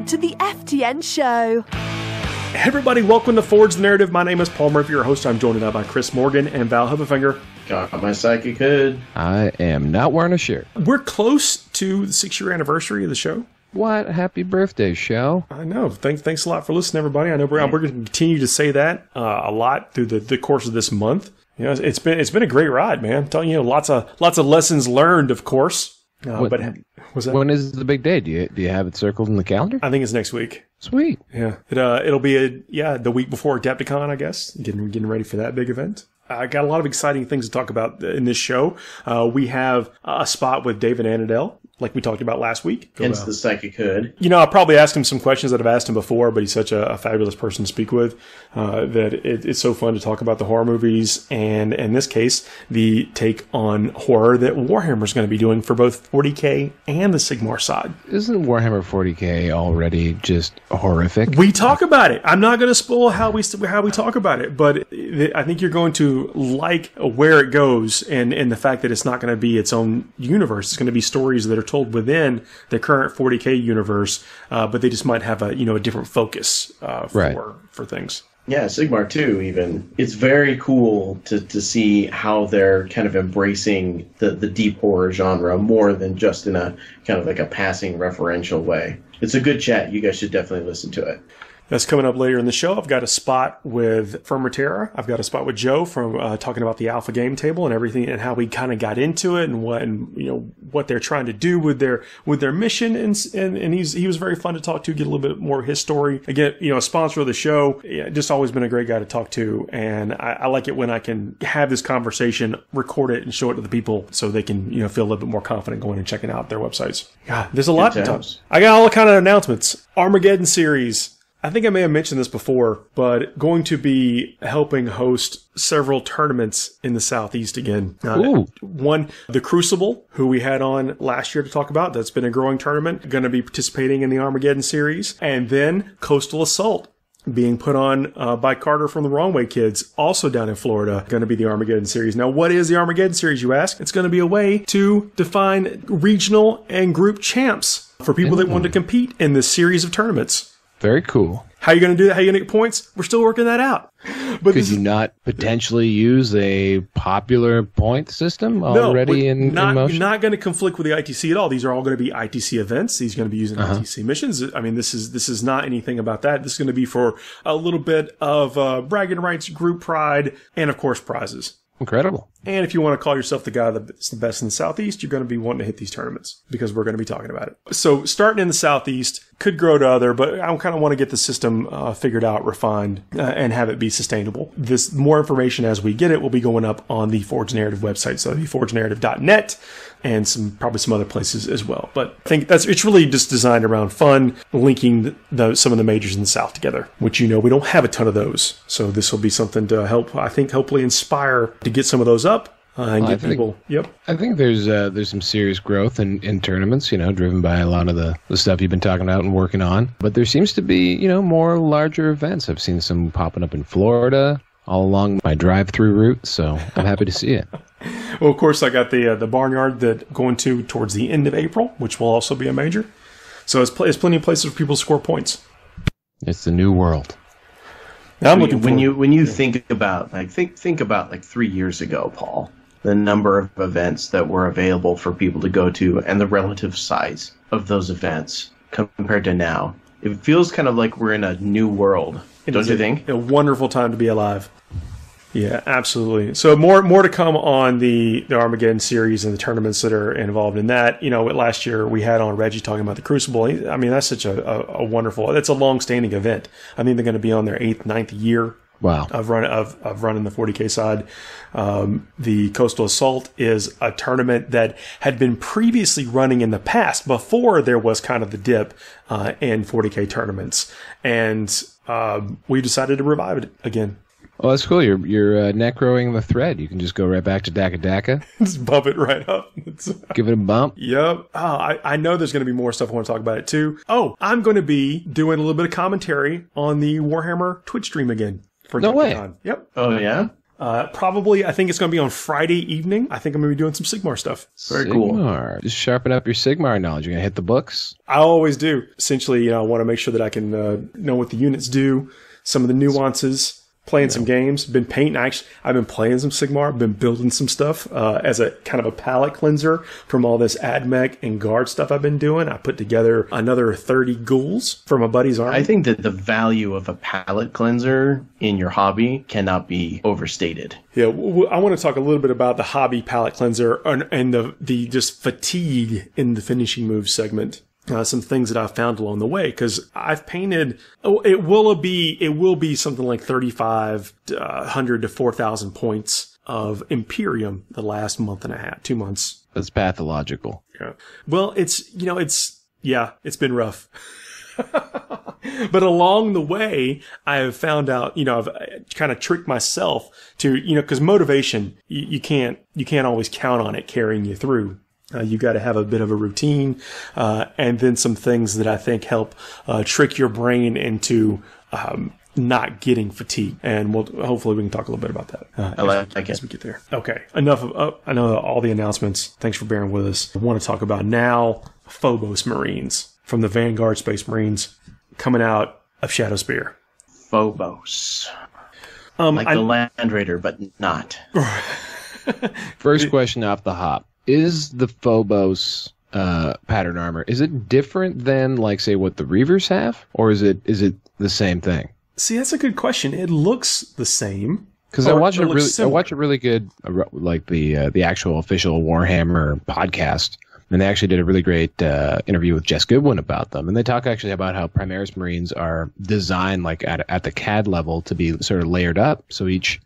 Welcome to the FTN show. Hey everybody, welcome to Forge the Narrative. My name is Paul Murphy, your host. I'm joined now by Chris Morgan and Val Hubbefinger. Got my psychic hood. I am not wearing a shirt. We're close to the 6-year anniversary of the show. What? Happy birthday, show. I know. Thanks a lot for listening, everybody. I know we're going to continue to say that a lot through the course of this month. You know, it's been a great ride, man. I'm telling you, lots of lessons learned, of course. But was that? When is the big day? Do you have it circled in the calendar? I think it's next week. Sweet. Yeah. It'll be the week before Adepticon, I guess. Getting ready for that big event. I got a lot of exciting things to talk about in this show. We have a spot with David Annandale, like we talked about last week. Hence the psychic hood. You know, I'll probably ask him some questions that I've asked him before, but he's such a fabulous person to speak with that it's so fun to talk about the horror movies, and in this case, the take on horror that Warhammer is going to be doing for both 40k and the Sigmar side. Isn't Warhammer 40k already just horrific? We talk about it. I'm not going to spoil how we talk about it, but I think you're going to like where it goes and the fact that it's not going to be its own universe. It's going to be stories that are told within the current 40k universe, but they just might have a different focus for things. Yeah, Sigmar too, even. It's very cool to see how they're kind of embracing the deep horror genre more than just in a kind of like a passing referential way. It's a good chat. You guys should definitely listen to it. That's coming up later in the show. I've got a spot with Fermatera. I've got a spot with Joe from talking about the Alpha game table and everything, and how we kind of got into it, and what they're trying to do with their mission, and he was very fun to talk to, get a little bit more of his story. Again, a sponsor of the show, just always been a great guy to talk to, and I like it when I can have this conversation, record it, and show it to the people so they can feel a little bit more confident going and checking out their websites. Yeah, there's a lot to talk. I got all kind of announcements. Armageddon series. I think I may have mentioned this before, but going to be helping host several tournaments in the Southeast again. One, the Crucible, who we had on last year to talk about. That's been a growing tournament. Going to be participating in the Armageddon series. And then Coastal Assault, being put on by Carter from the Wrong Way Kids, also down in Florida, going to be the Armageddon series. Now, what is the Armageddon series, you ask? It's going to be a way to define regional and group champs for people that want to compete in this series of tournaments. Very cool. How are you going to do that? How are you going to get points? We're still working that out. But could you not potentially use a popular point system already in motion? Not going to conflict with the ITC at all. These are all going to be ITC events. These are going to be using ITC missions. I mean, this is not anything about that. This is going to be for a little bit of bragging rights, group pride, and of course prizes. Incredible. And if you want to call yourself the guy that's the best in the Southeast, you're going to be wanting to hit these tournaments because we're going to be talking about it. So starting in the Southeast, could grow to other, but I kind of want to get the system figured out, refined, and have it be sustainable. This more information as we get it will be going up on the Forge Narrative website, so the forgenarrative.net, and probably some other places as well. But I think it's really just designed around fun, linking some of the majors in the South together, which we don't have a ton of those. So this will be something to help, I think, hopefully inspire to get some of those up. And get people. Yep. I think there's some serious growth in tournaments, driven by a lot of the stuff you've been talking about and working on. But there seems to be, more larger events. I've seen some popping up in Florida all along my drive-through route, so I'm happy to see it. Well, of course, I got the Barnyard that going towards the end of April, which will also be a major. So there's plenty of places for people to score points. It's the new world. Now I'm looking forward. When you think about think about 3 years ago, Paul. The number of events that were available for people to go to and the relative size of those events compared to now. It feels kind of like we're in a new world, don't you think? A wonderful time to be alive. Yeah, absolutely. So more to come on the Armageddon series and the tournaments that are involved in that. Last year we had on Reggie talking about the Crucible. I mean, that's such a wonderful, that's a long-standing event. I think they're going to be on their 8th, 9th year. Wow. Of running the 40k side. The Coastal Assault is a tournament that had been previously running in the past before there was kind of the dip in 40k tournaments, and we decided to revive it again. Well, that's cool. You're necroing the thread. You can just go right back to Daka Daka. Just bump it right up. Give it a bump. Yep. Oh, I know there's going to be more stuff I want to talk about it too. Oh, I'm going to be doing a little bit of commentary on the Warhammer Twitch stream again. No way. Yep. Oh, yeah? Probably, I think it's going to be on Friday evening. I think I'm going to be doing some Sigmar stuff. Very cool. Sigmar. Just sharpen up your Sigmar knowledge. You're going to hit the books? I always do. Essentially, I want to make sure that I can know what the units do, some of the nuances. Playing some games, been painting. Actually, I've been playing some Sigmar. I've been building some stuff as a kind of a palette cleanser from all this AdMech and Guard stuff I've been doing. I put together another 30 ghouls for my buddy's army. I think that the value of a palette cleanser in your hobby cannot be overstated. Yeah, I want to talk a little bit about the hobby palette cleanser and the just fatigue in the finishing moves segment. Some things that I've found along the way, because I've painted, it will be something like 3,500 to 4,000 points of Imperium the last month and a half, 2 months. That's pathological. Yeah. Well, it's been rough. But along the way, I have found out, I've kind of tricked myself to, because motivation, you can't always count on it carrying you through. You got to have a bit of a routine, and then some things that I think help trick your brain into not getting fatigued. And hopefully we can talk a little bit about that as we get there. Okay, enough of I know all the announcements. Thanks for bearing with us. I want to talk about now Phobos Marines from the Vanguard Space Marines coming out of Shadowspear. Phobos, like the Land Raider, but not. First question off the hop. Is the Phobos pattern armor, is it different than, like, say, what the Reavers have? Or is it the same thing? See, that's a good question. It looks the same. Because I watch a really good, like, the actual official Warhammer podcast. And they actually did a really great interview with Jess Goodwin about them. And they talk actually about how Primaris Marines are designed like at the CAD level to be sort of layered up. So each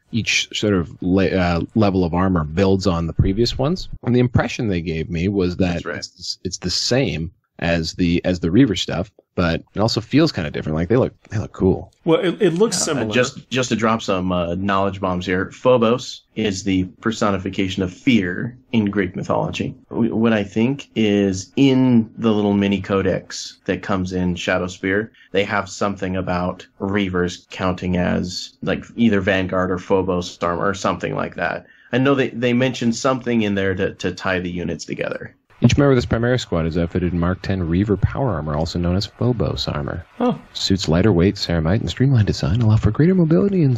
sort of level of armor builds on the previous ones. And the impression they gave me was that it's the same as the Reaver stuff, but it also feels kind of different. Like they look cool. Well, it looks similar. Just to drop some knowledge bombs here, Phobos is the personification of fear in Greek mythology. What I think is in the little mini codex that comes in Shadowspear, they have something about Reavers counting as like either Vanguard or Phobos armor or something like that. I know they mentioned something in there to tie the units together. Each member of this Primaris squad is outfitted in Mark 10 Reaver power armor, also known as Phobos armor. Oh. Suits lighter weight, ceramite, and streamlined design allow for greater mobility, and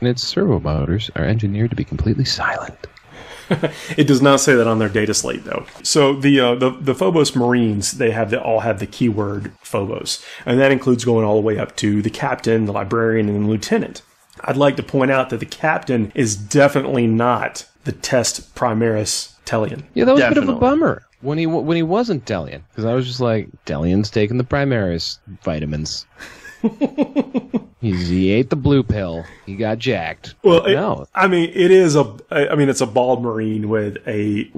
its servo motors are engineered to be completely silent. It does not say that on their data slate, though. So the Phobos Marines, they all have the keyword Phobos, and that includes going all the way up to the captain, the librarian, and the lieutenant. I'd like to point out that the captain is definitely not the test Primaris Tellian. Yeah, that was a bit of a bummer when he wasn't Tellian, because I was just like, Tellian's taking the Primaris vitamins. He ate the blue pill. He got jacked. Well, it's a bald Marine with a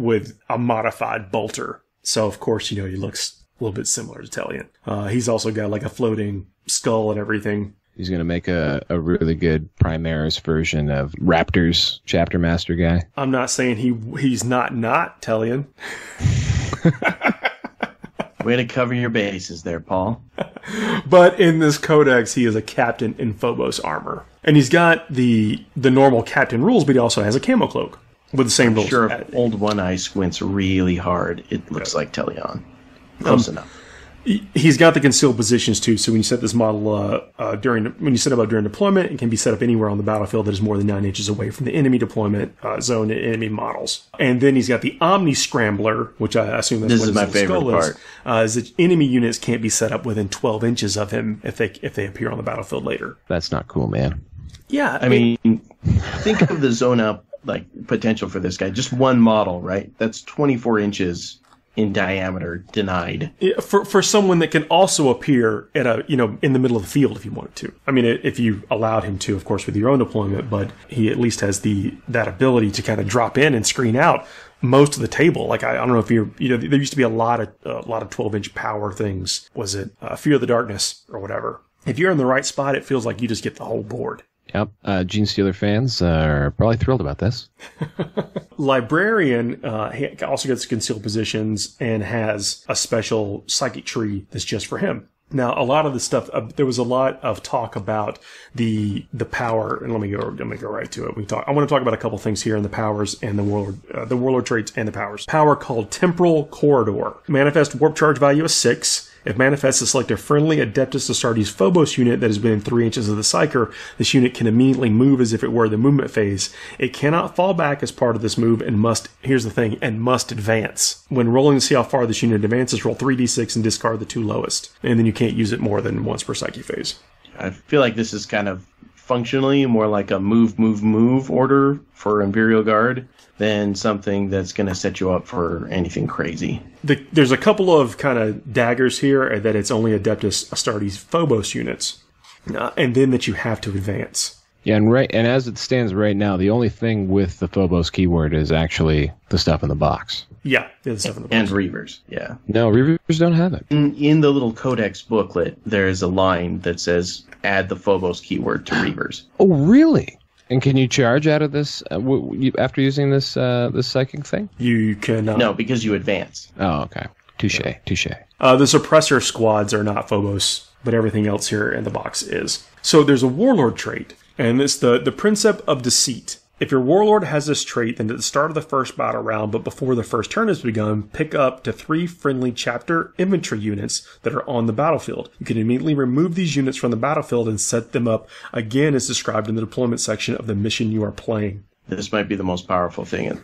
modified bolter. So of course, he looks a little bit similar to Tellian. He's also got like a floating skull and everything. He's going to make a really good Primaris version of Raptor's chapter master guy. I'm not saying he's not Tellian. Way to cover your bases there, Paul. But in this codex, he is a captain in Phobos armor. And he's got the normal captain rules, but he also has a camo cloak with the same rules. Sure, if Old One Eye squints really hard, it looks like Tellian. Close enough. He's got the concealed positions too, so when you set this model when you set it up during deployment, it can be set up anywhere on the battlefield that is more than 9 inches away from the enemy deployment zone and enemy models. And then he's got the Omni Scrambler, which I assume that's what his my favorite part. Is that enemy units can't be set up within 12 inches of him if they appear on the battlefield later. That's not cool, man. Yeah, I mean, think of the zone up like potential for this guy. Just one model, right? That's 24 inches. In diameter, denied. For someone that can also appear at in the middle of the field if you wanted to. I mean, if you allowed him to, of course, with your own deployment, but he at least has that ability to kind of drop in and screen out most of the table. Like I don't know if there used to be a lot of 12-inch power things. Was it Fear of the Darkness or whatever? If you're in the right spot, it feels like you just get the whole board. Yep. Gene Stealer fans are probably thrilled about this. Librarian he also gets concealed positions and has a special psychic tree that's just for him. Now, a lot of the stuff, there was a lot of talk about the power, and let me go right to it. I want to talk about a couple things here in the powers and the Warlord traits and the powers. Power called Temporal Corridor. Manifest warp charge value is 6. If manifests, select a friendly Adeptus Astartes Phobos unit that is within 3 inches of the Psyker. This unit can immediately move as if it were the movement phase. It cannot fall back as part of this move and must advance. When rolling to see how far this unit advances, roll 3d6 and discard the 2 lowest. And then you can't use it more than once per Psyche phase. I feel like this is kind of functionally more like a move order for Imperial Guard than something that's going to set you up for anything crazy. There's a couple of kind of daggers here that it's only Adeptus Astartes Phobos units, and then that you have to advance. Yeah, and as it stands right now, the only thing with the Phobos keyword is actually the stuff in the box. Yeah, the stuff in the box. And Reavers, yeah. No, Reavers don't have it. In the little Codex booklet, there is a line that says, add the Phobos keyword to Reavers. Oh, really? And can you charge out of this after using this psychic thing? You cannot. No, because you advance. Oh, okay. Touche. The The suppressor squads are not Phobos, but everything else here in the box is. So there's a Warlord trait, and it's the Principe of Deceit. If your Warlord has this trait, then at the start of the first battle round, but before the first turn has begun, pick up to 3 friendly chapter infantry units that are on the battlefield. You can immediately remove these units from the battlefield and set them up again as described in the deployment section of the mission you are playing. This might be the most powerful thing in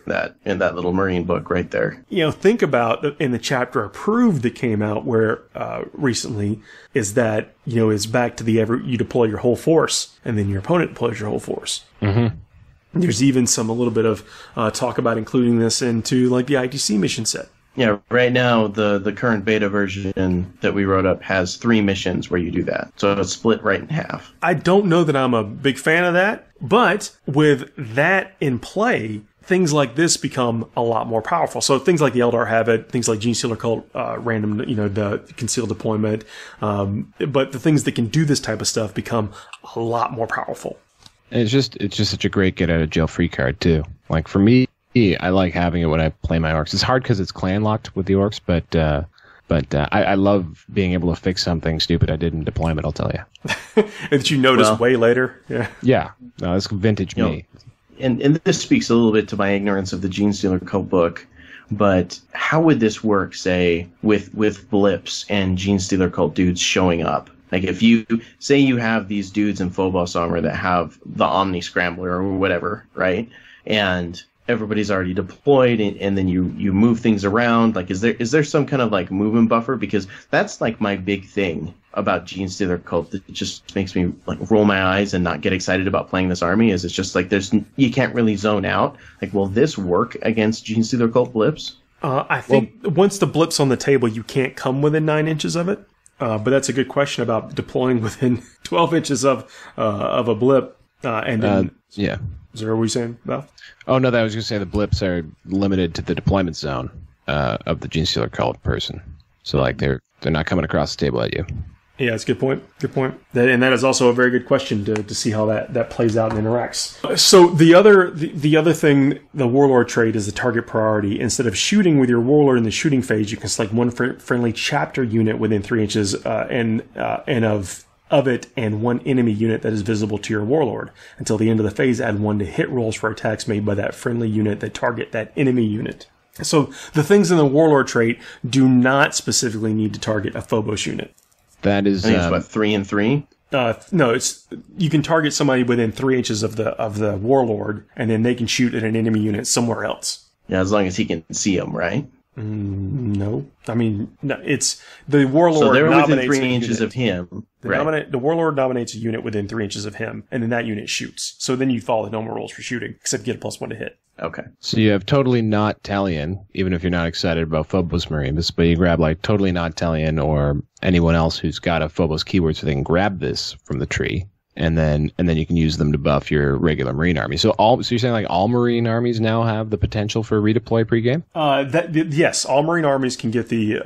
that little Marine book right there. Think about in the chapter Approved that came out where recently is that is back to you deploy your whole force and then your opponent deploys your whole force. Mm-hmm. There's even a little bit of talk about including this into like the ITC mission set. Yeah, right now the current beta version that we wrote up has 3 missions where you do that. So it's split right in half. I don't know that I'm a big fan of that, but with that in play, things like this become a lot more powerful. So things like the Eldar have it, things like Genestealer Cult, random, the concealed deployment, but the things that can do this type of stuff become a lot more powerful. And it's just such a great get out of jail free card too. Like for me, I like having it when I play my orcs. It's hard because it's clan locked with the orcs, but I love being able to fix something stupid I did in deployment. I'll tell you. That you notice way later. Yeah. Yeah. No, it's vintage me. And this speaks a little bit to my ignorance of the Genestealer Cult book. But how would this work, say, with blips and Genestealer Cult dudes showing up? Like if you say you have these dudes in Phobos armor that have the Omni Scrambler or whatever, right? And everybody's already deployed and then you move things around. Like is there some kind of like movement buffer? Because that's like my big thing about Genestealer Cult that just makes me like roll my eyes and not get excited about playing this army is it's just like you can't really zone out. Like will this work against Genestealer Cult blips? I think once the blip's on the table, you can't come within 9 inches of it. But that's a good question about deploying within 12 inches of a blip. And then, yeah. Is that what you're saying, Val? Oh, no, I was going to say the blips are limited to the deployment zone of the Genestealer Cult person. So, like, they're not coming across the table at you. Yeah, that's a good point. Good point. And that is also a very good question to see how that plays out and interacts. So the other thing, the Warlord trait is the target priority. Instead of shooting with your Warlord in the shooting phase, you can select one friendly chapter unit within 3 inches and of it and one enemy unit that is visible to your Warlord. Until the end of the phase, add 1 to hit rolls for attacks made by that friendly unit that target that enemy unit. So the things in the Warlord trait do not specifically need to target a Phobos unit. That is, I think it's what, 3 and 3? No, it's you can target somebody within 3 inches of the Warlord, and then they can shoot at an enemy unit somewhere else. Yeah, as long as he can see them, right? No, I mean no, it's the Warlord. So they're within 3 inches inches of him. The Warlord nominates a unit within 3 inches of him, and then that unit shoots. So then you follow the normal rules for shooting, except you get a +1 to hit. Okay. So you have totally not Talion, even if you're not excited about Phobos Marines, but you grab like totally not Talion or anyone else who's got a Phobos keyword so they can grab this from the tree and then you can use them to buff your regular Marine army. So you're saying like all Marine armies now have the potential for redeploy pregame? Yes, all Marine armies can get the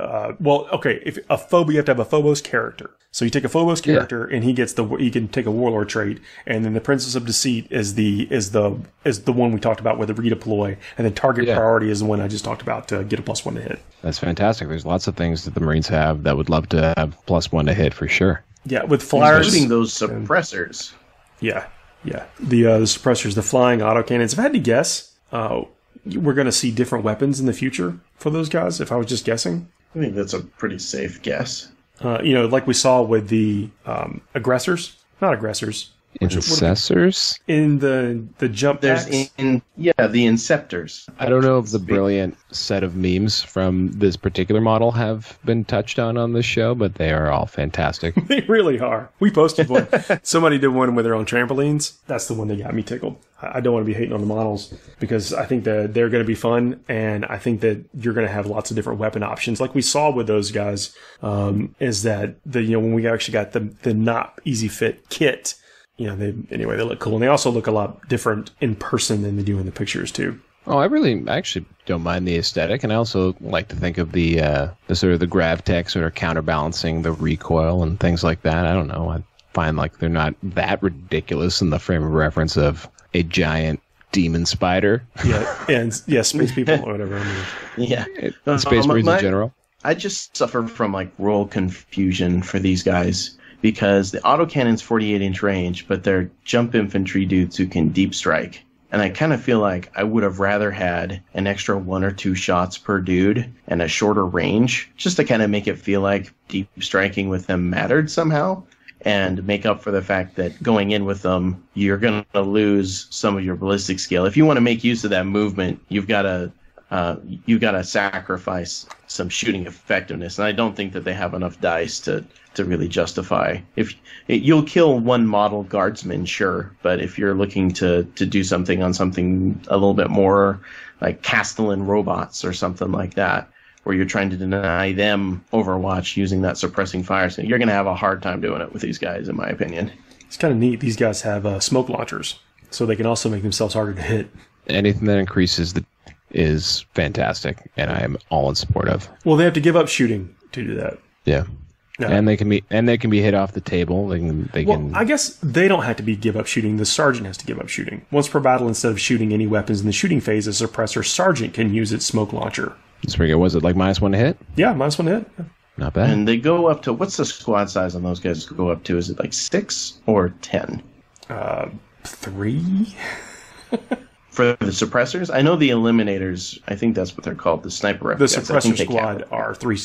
if a Phobos, you have to have a Phobos character. So you take a Phobos character, and he can take a Warlord trait, and then the Princess of Deceit is the one we talked about with the redeploy, and then target priority is the one I just talked about to get a +1 to hit. That's fantastic. There's lots of things that the Marines have that would love to have +1 to hit for sure. Yeah, with flyers, including those suppressors. The suppressors, the flying autocannons. If I had to guess, we're going to see different weapons in the future for those guys. If I was just guessing, I think that's a pretty safe guess. Like we saw with the aggressors, not aggressors. Incessors? In the jump packs? The Inceptors. I don't know if the brilliant set of memes from this particular model have been touched on this show, but they are all fantastic. They really are. We posted one. Somebody did one with their own trampolines. That's the one that got me tickled. I don't want to be hating on the models because I think that they're going to be fun, and I think that you're going to have lots of different weapon options. Like we saw with those guys, is that when we actually got the not easy fit kit, they look cool, and they also look a lot different in person than they do in the pictures too. Oh, I actually don't mind the aesthetic, and I also like to think of the sort of the GravTech sort of counterbalancing the recoil and things like that. I don't know. I find like they're not that ridiculous in the frame of reference of a giant demon spider. Space people or whatever. Space Marines in general. I just suffer from like role confusion for these guys. Because the autocannon's 48-inch range, but they're jump infantry dudes who can deep strike. And I kind of feel like I would have rather had an extra 1 or 2 shots per dude and a shorter range, just to kind of make it feel like deep striking with them mattered somehow, and make up for the fact that going in with them, you're going to lose some of your ballistic skill. If you want to make use of that movement, you've got to sacrifice some shooting effectiveness, and I don't think that they have enough dice to really justify. If you'll kill one model guardsman, sure, but if you're looking to do something on something a little bit more like Castellan robots or something like that, where you're trying to deny them Overwatch using that suppressing fire, so you're going to have a hard time doing it with these guys, in my opinion. It's kind of neat. These guys have smoke launchers, so they can also make themselves harder to hit. Anything that increases is fantastic, and I am all in support of. Well, they have to give up shooting to do that. Yeah. And they can be hit off the table. They can. I guess they don't have to give up shooting. The sergeant has to give up shooting. Once per battle, instead of shooting any weapons in the shooting phase, a suppressor sergeant can use its smoke launcher. That's pretty good. Was it like -1 to hit? Yeah, -1 to hit. Yeah. Not bad. And they go up to, what's the squad size on those guys go up to? Is it like 6 or 10? 3. For the suppressors, I know the eliminators. I think that's what they're called. The sniper rifles. The suppressor squad are three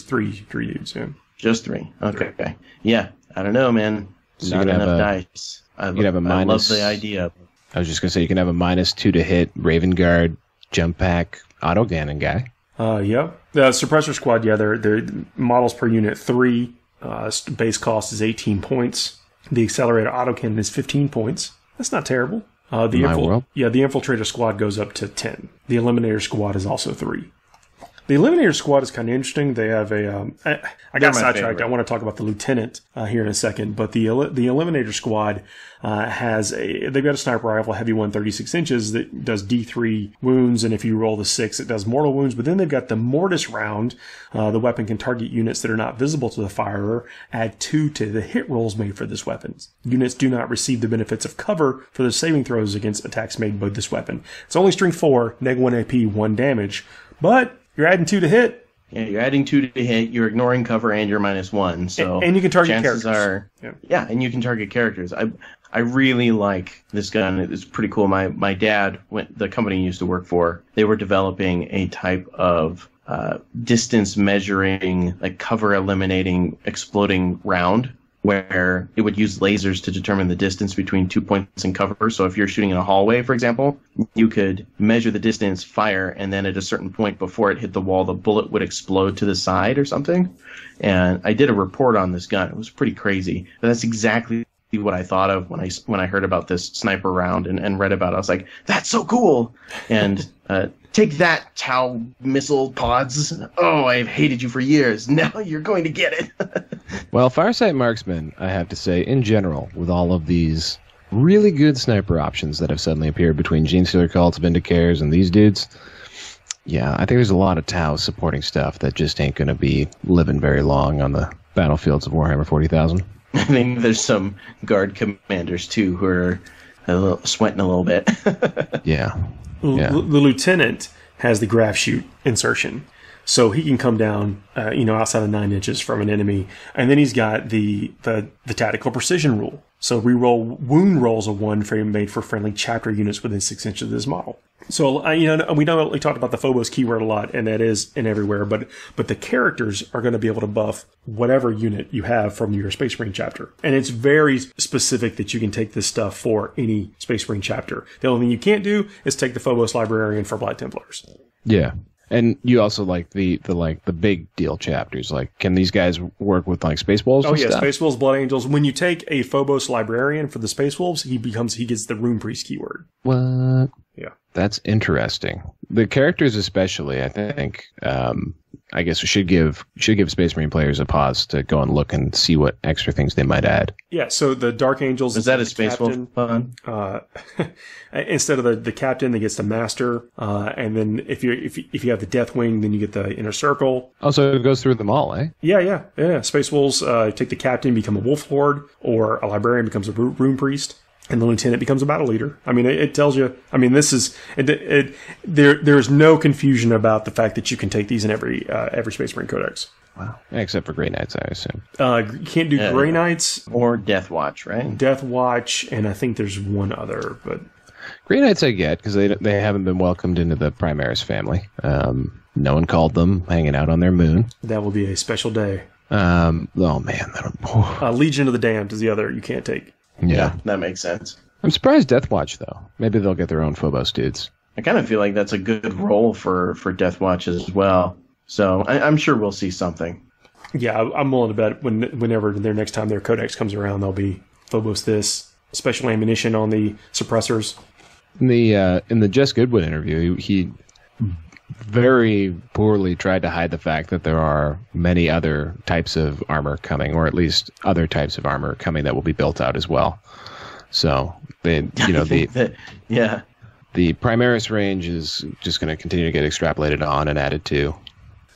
dudes. Yeah. Just 3. Okay. Yeah, I don't know, man. So Not enough dice. I love the idea. I was just gonna say you can have a -2 to hit Raven Guard jump pack autocannon guy. Yeah. The suppressor squad. Yeah, they're models per unit 3. Base cost is 18 points. The accelerator autocannon is 15 points. That's not terrible. The infiltrator squad goes up to 10. The eliminator squad is also 3. The eliminator squad is kind of interesting. They have I got sidetracked. I want to talk about the lieutenant here in a second, but the eliminator squad they've got a sniper rifle, heavy one, 36 inches that does D3 wounds, and if you roll the 6, it does mortal wounds. But then they've got the mortis round. The weapon can target units that are not visible to the firer. Add 2 to the hit rolls made for this weapon. Units do not receive the benefits of cover for the saving throws against attacks made by this weapon. It's only strength 4, -1 AP, 1 damage, but you're adding 2 to hit. Yeah, you're adding 2 to hit. You're ignoring cover, and you're -1. So and you can target chances characters. And you can target characters. I really like this gun. It's pretty cool. My dad, the company he used to work for, they were developing a type of distance measuring, like cover eliminating, exploding round, where it would use lasers to determine the distance between 2 points in cover. So if you're shooting in a hallway, for example, you could measure the distance, fire, and then at a certain point before it hit the wall, the bullet would explode to the side or something. And I did a report on this gun. It was pretty crazy. But that's exactly what I thought of when I heard about this sniper round and read about it. I was like, that's so cool. And take that, Tau missile pods. Oh, I've hated you for years. Now you're going to get it. Well, Firesight Marksman, I have to say, in general, with all of these really good sniper options that have suddenly appeared between Genestealer Cults, Vindicares, and these dudes, yeah, I think there's a lot of Tau supporting stuff that just ain't going to be living very long on the battlefields of Warhammer 40,000. I think there's some guard commanders, too, who are sweating a little bit. Yeah. The lieutenant has the graph shoot insertion. So he can come down, outside of 9 inches from an enemy. And then he's got the tactical precision rule. So reroll wound rolls of 1 frame made for friendly chapter units within 6 inches of this model. So, we talked about the Phobos keyword a lot, and that is in everywhere, but the characters are going to be able to buff whatever unit you have from your Space Marine chapter. And it's very specific that you can take this stuff for any Space Marine chapter. The only thing you can't do is take the Phobos Librarian for Black Templars. Yeah. And you also like the big deal chapters. Like, can these guys work with like Space Wolves? Oh yeah, stuff? Space Wolves, Blood Angels. When you take a Phobos Librarian for the Space Wolves, he gets the Rune Priest keyword. What? Yeah, that's interesting. The characters, especially, I think, I guess should give Space Marine players a pause to go and look and see what extra things they might add. Yeah. So the Dark Angels is that a Space Wolf fun? Instead of the captain, they gets the master, and then if you have the Deathwing, then you get the Inner Circle. Oh, so it goes through them all, eh? Yeah. Space Wolves take the captain, become a Wolf Lord, or a Librarian becomes a Rune Priest, and the Lieutenant becomes a Battle Leader. I mean, it tells you. I mean, this is there's no confusion about the fact that you can take these in every Space Marine Codex. Wow. Except for Grey Knights, I assume. You can't do Grey Knights or Death Watch, right? Death Watch, and I think there's one other, but. Grey Knights I get, because they haven't been welcomed into the Primaris family. No one called them, hanging out on their moon. That will be a special day. Oh, man. Legion of the Damned is the other you can't take. Yeah, that makes sense. I'm surprised Death Watch, though. Maybe they'll get their own Phobos dudes. I kind of feel like that's a good role for Death Watch as well. So I'm sure we'll see something. Yeah, I'm willing to bet whenever next time their codex comes around, there'll be Phobos this, special ammunition on the suppressors. In the Jess Goodwin interview, he very poorly tried to hide the fact that there are many other types of armor coming, or at least other types of armor coming that will be built out as well. So the Primaris range is just going to continue to get extrapolated on and added to.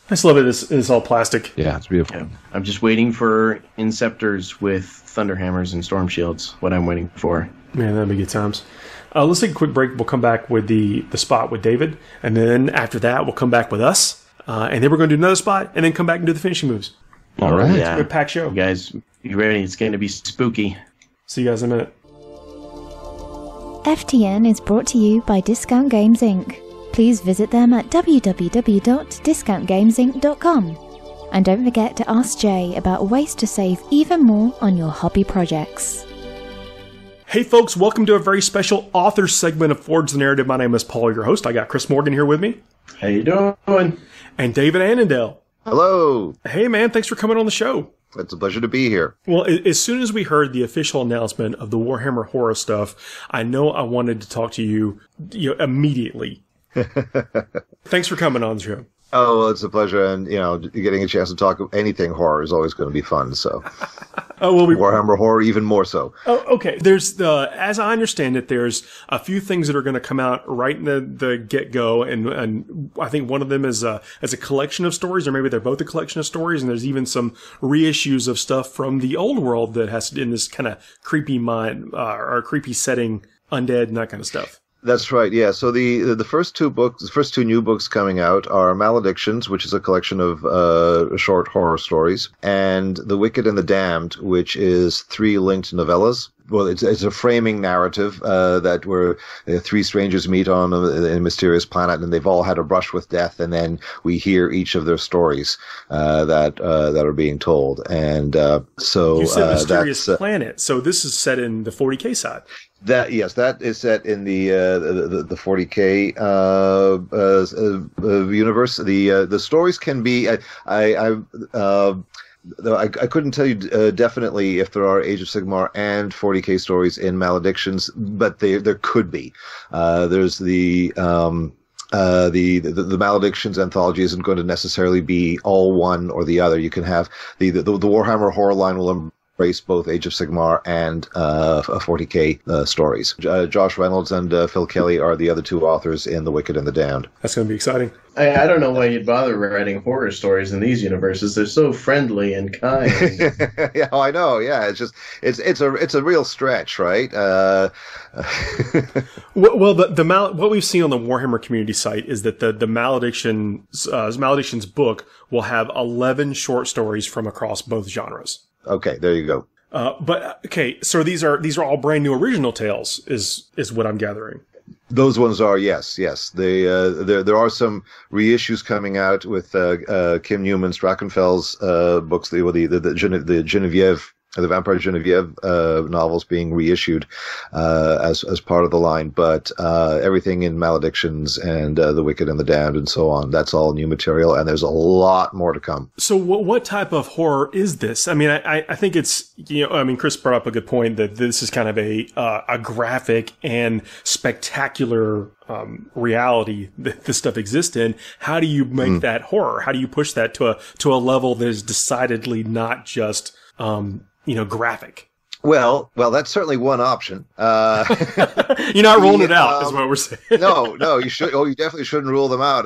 I just love it. It's all plastic. Yeah, it's beautiful. Yeah. I'm just waiting for Inceptors with Thunderhammers and Storm Shields. What I'm waiting for. Man, that'd be good times. Let's take a quick break. We'll come back with the spot with David, and then after that, we'll come back with us, and then we're going to do another spot, and then come back and do the finishing moves. All right. Yeah. It's a good packed show. You guys, you ready? It's going to be spooky. See you guys in a minute. FTN is brought to you by Discount Games Inc. Please visit them at www.discountgamesinc.com. And don't forget to ask Jay about ways to save even more on your hobby projects. Hey folks, welcome to a very special author segment of Forge the Narrative. My name is Paul, your host. I got Chris Morgan here with me. How you doing? And David Annandale. Hello. Hey man, thanks for coming on the show. It's a pleasure to be here. Well, as soon as we heard the official announcement of the Warhammer Horror stuff, I know I wanted to talk to you immediately. Thanks for coming on the show. Oh, well, it's a pleasure, and getting a chance to talk anything horror is always going to be fun. So, Warhammer Horror even more so. Oh, okay. There's as I understand it, there's a few things that are going to come out right in the get go, and I think one of them is a collection of stories, or maybe they're both a collection of stories, and there's even some reissues of stuff from the old world that has in this kind of creepy mind or creepy setting, undead and that kind of stuff. That's right, yeah. So the first two new books coming out are Maledictions, which is a collection of short horror stories, and The Wicked and the Damned, which is 3 linked novellas. Well, it's a framing narrative where 3 strangers meet on a mysterious planet, and they've all had a brush with death, and then we hear each of their stories that are being told. And so you said mysterious planet. So this is set in the 40k side. That is set in the 40k universe. The stories can be I couldn't tell you definitely if there are Age of Sigmar and 40k stories in Maledictions, but there could be. There's the the Maledictions anthology isn't going to necessarily be all one or the other. You can have the Warhammer Horror line will embrace both Age of Sigmar and 40k stories. Josh Reynolds and Phil Kelly are the other two authors in The Wicked and the Damned. That's going to be exciting. I don't know why you'd bother writing horror stories in these universes. They're so friendly and kind. Yeah, I know. Yeah, it's a real stretch, right? Well, what we've seen on the Warhammer community site is that the Maledictions book will have 11 short stories from across both genres. Okay, there you go. So these are all brand new original tales, is what I'm gathering. Those ones are, yes. There are some reissues coming out with Kim Newman's Drachenfels books, the Genevieve, the Vampire Genevieve novels being reissued as part of the line, but everything in Maledictions and The Wicked and the Damned and so on, that's all new material, and there's a lot more to come. So what type of horror is this? I mean, I think it's, Chris brought up a good point that this is kind of a graphic and spectacular reality that this stuff exists in. How do you make that horror? How do you push that to a level that is decidedly not just graphic? Well, that's certainly one option. You're not ruling it out, is what we're saying. No, you should. Oh, you definitely shouldn't rule them out.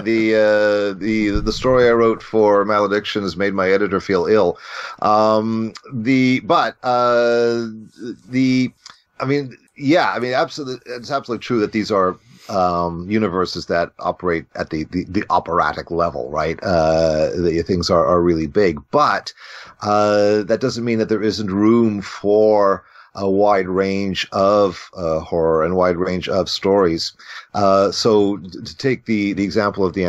The story I wrote for Maledictions made my editor feel ill. Absolutely, it's absolutely true that these are universes that operate at the operatic level, right? The things are really big, but that doesn't mean that there isn't room for a wide range of horror and wide range of stories. So to take the example of the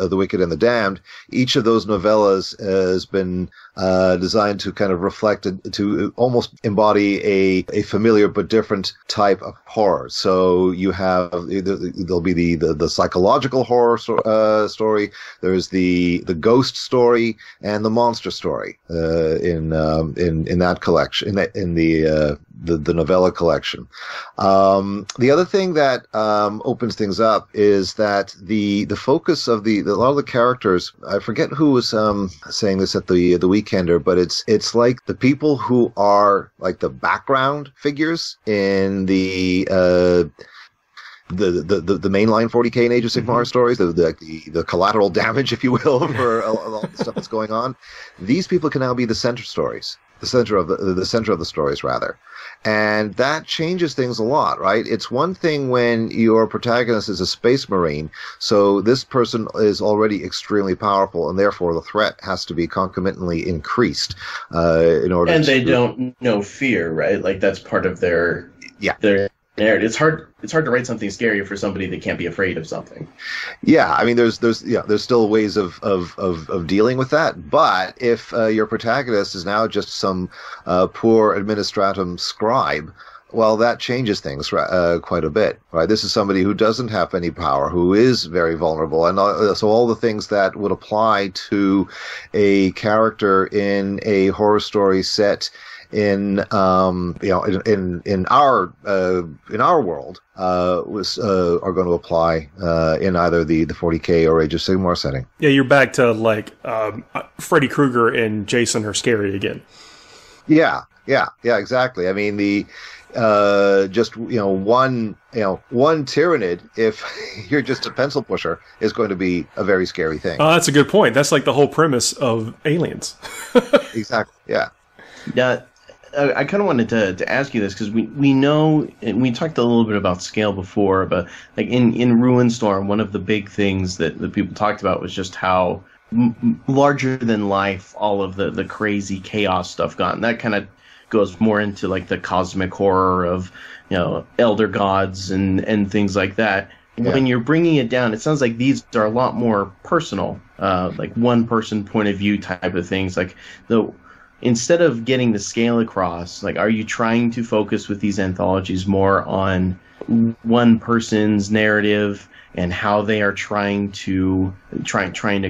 The Wicked and the Damned, each of those novellas has been designed to kind of reflect, to almost embody a familiar but different type of horror. So you have, there'll be the psychological horror story. There's the ghost story and the monster story in that collection, in the novella collection. The other thing that opens things up is that the focus of a lot of the characters, I forget who was saying this at the Weekender, but it's like the people who are like the background figures in the mainline 40k and Age of Sigmar stories, the collateral damage, if you will, for all the stuff that's going on. These people can now be the center stories. The center of the stories, rather. And that changes things a lot, right? It's one thing when your protagonist is a space marine, so this person is already extremely powerful, and therefore the threat has to be concomitantly increased in order. And they don't know fear, right? Like that's part of their narrative. It's hard to write something scary for somebody that can't be afraid of something. Yeah, I mean, there's still ways of dealing with that. But if your protagonist is now just some poor administratum scribe, well, that changes things quite a bit, right? This is somebody who doesn't have any power, who is very vulnerable, and so all the things that would apply to a character in a horror story set in our world are going to apply in either the 40k or Age of Sigmar setting. Yeah, you're back to like Freddy Krueger and Jason are scary again. Yeah, exactly. I mean, one tyrannid, if you're just a pencil pusher, is going to be a very scary thing. Oh, that's a good point. That's like the whole premise of Aliens. Exactly. Yeah. Yeah. I kind of wanted to ask you this because we know, and we talked a little bit about scale before, but like in Ruinstorm, one of the big things that the people talked about was just how larger than life all of the crazy chaos stuff got. And that kind of goes more into like the cosmic horror of, elder gods and things like that. Yeah. When you're bringing it down, it sounds like these are a lot more personal, like one person point of view type of things. Like instead of getting the scale across, like, are you trying to focus with these anthologies more on one person's narrative and how they are trying to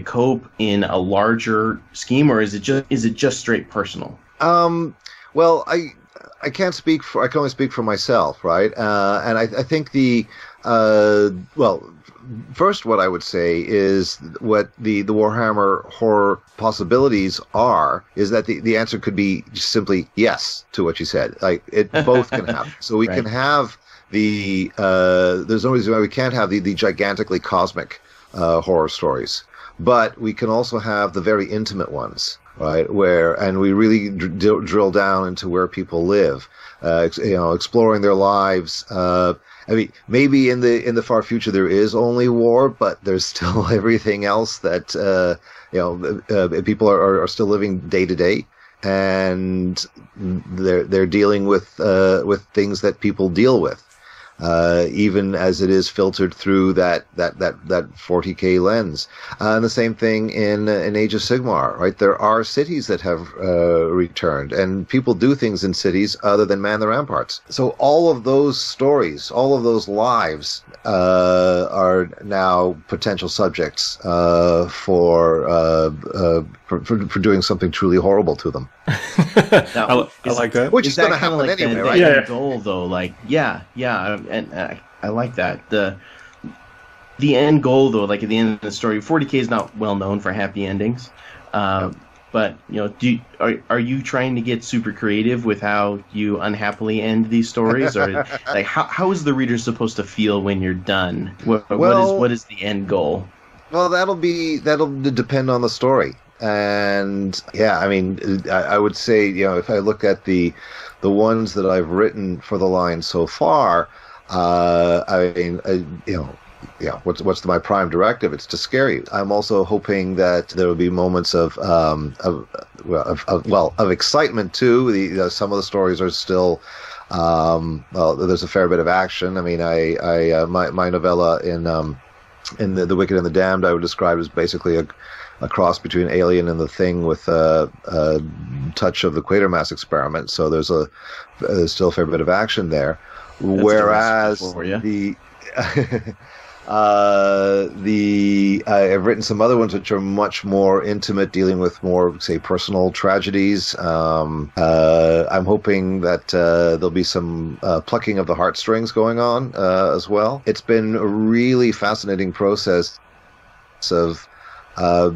cope in a larger scheme, or is it just straight personal? Well, I can't speak for. I can only speak for myself, right? And I think Well, first, what I would say is what the Warhammer Horror possibilities are is that the answer could be simply yes to what you said. Like, it both can happen. So we can have there's no reason why we can't have the gigantically cosmic horror stories, but we can also have the very intimate ones, right? And we really drill down into where people live, exploring their lives. I mean, maybe in the far future there is only war, but there's still everything else that people are still living day to day, and they're dealing with things that people deal with, even as it is filtered through that 40k lens. And the same thing in Age of Sigmar, right? There are cities that have returned, and people do things in cities other than man the ramparts. So all of those stories, all of those lives are now potential subjects for doing something truly horrible to them. I like that. Which is going to happen like anyway, the right? end goal, though. Like, and I like that. The end goal, though, like at the end of the story, 40k is not well known for happy endings. But are you trying to get super creative with how you unhappily end these stories, or like how is the reader supposed to feel when you're done? What is the end goal? Well, that'll depend on the story. And yeah, I mean, I would say, if I look at the ones that I've written for the line so far, what's my prime directive? It's to scare you. I'm also hoping that there will be moments of excitement too. Some of the stories are still, there's a fair bit of action. I mean, my novella in the Wicked and the Damned, I would describe as basically a cross between Alien and The Thing with a touch of the Quatermass Experiment. So there's still a fair bit of action there. That's whereas I've written some other ones which are much more intimate, dealing with more, say, personal tragedies. I'm hoping that there'll be some plucking of the heartstrings going on as well. It's been a really fascinating process of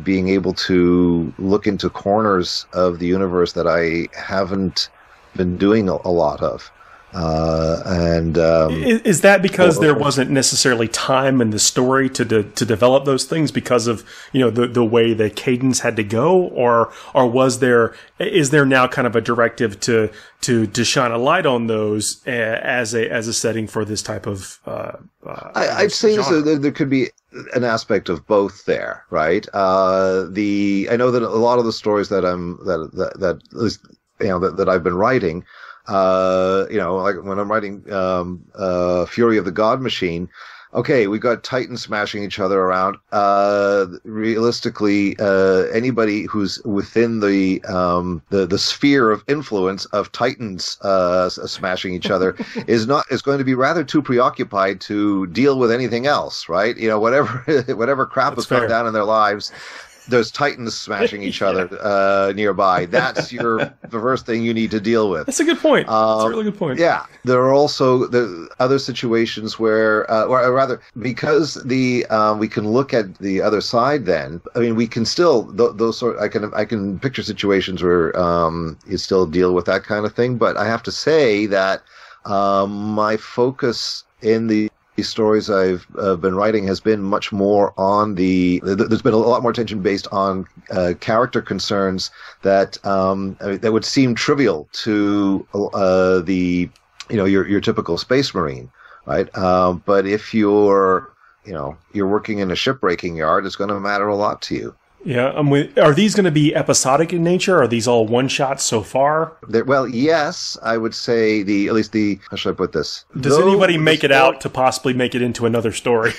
being able to look into corners of the universe that I haven't been doing a lot of. Is that because there wasn't necessarily time in the story to develop those things because of the way the cadence had to go, or is there now kind of a directive to shine a light on those as a setting for this type of I'd say there could be an aspect of both there, right? I know that a lot of the stories that I've been writing, like when I'm writing Fury of the God Machine, okay, we got Titans smashing each other around. Realistically, anybody who's within the sphere of influence of Titans smashing each other is going to be rather too preoccupied to deal with anything else, right? Whatever crap has gone down in their lives. There's Titans smashing each other nearby. That's the first thing you need to deal with. That's a good point. That's a really good point. Yeah. There are also the other situations where, or rather, because we can look at the other side then, I mean, we can still, those sort, I can picture situations where you still deal with that kind of thing, but I have to say that my focus in the stories I've been writing has been much more on there's been a lot more attention based on character concerns that would seem trivial to your typical Space Marine, right? But if you're working in a shipbreaking yard, it's going to matter a lot to you. Yeah, are these going to be episodic in nature? Are these all one-shots so far? Well, yes, I would say how should I put this? Does anybody make it out to possibly make it into another story?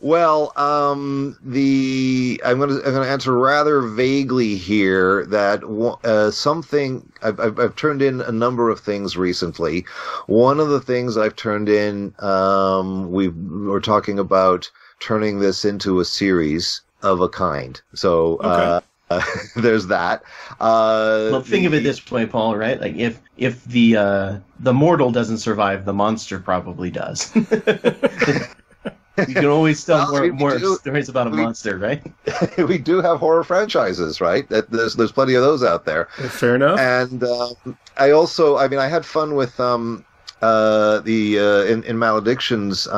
Well, I'm going to answer rather vaguely here that something I've turned in a number of things recently. One of the things I've turned in, we're talking about turning this into a series of a kind. So, there's that. Well, think of it this way, Paul. Right? Like if the mortal doesn't survive, the monster probably does. You can always tell more stories about a monster, right? We do have horror franchises, right? There's plenty of those out there. Fair enough. And I had fun with in Maledictions.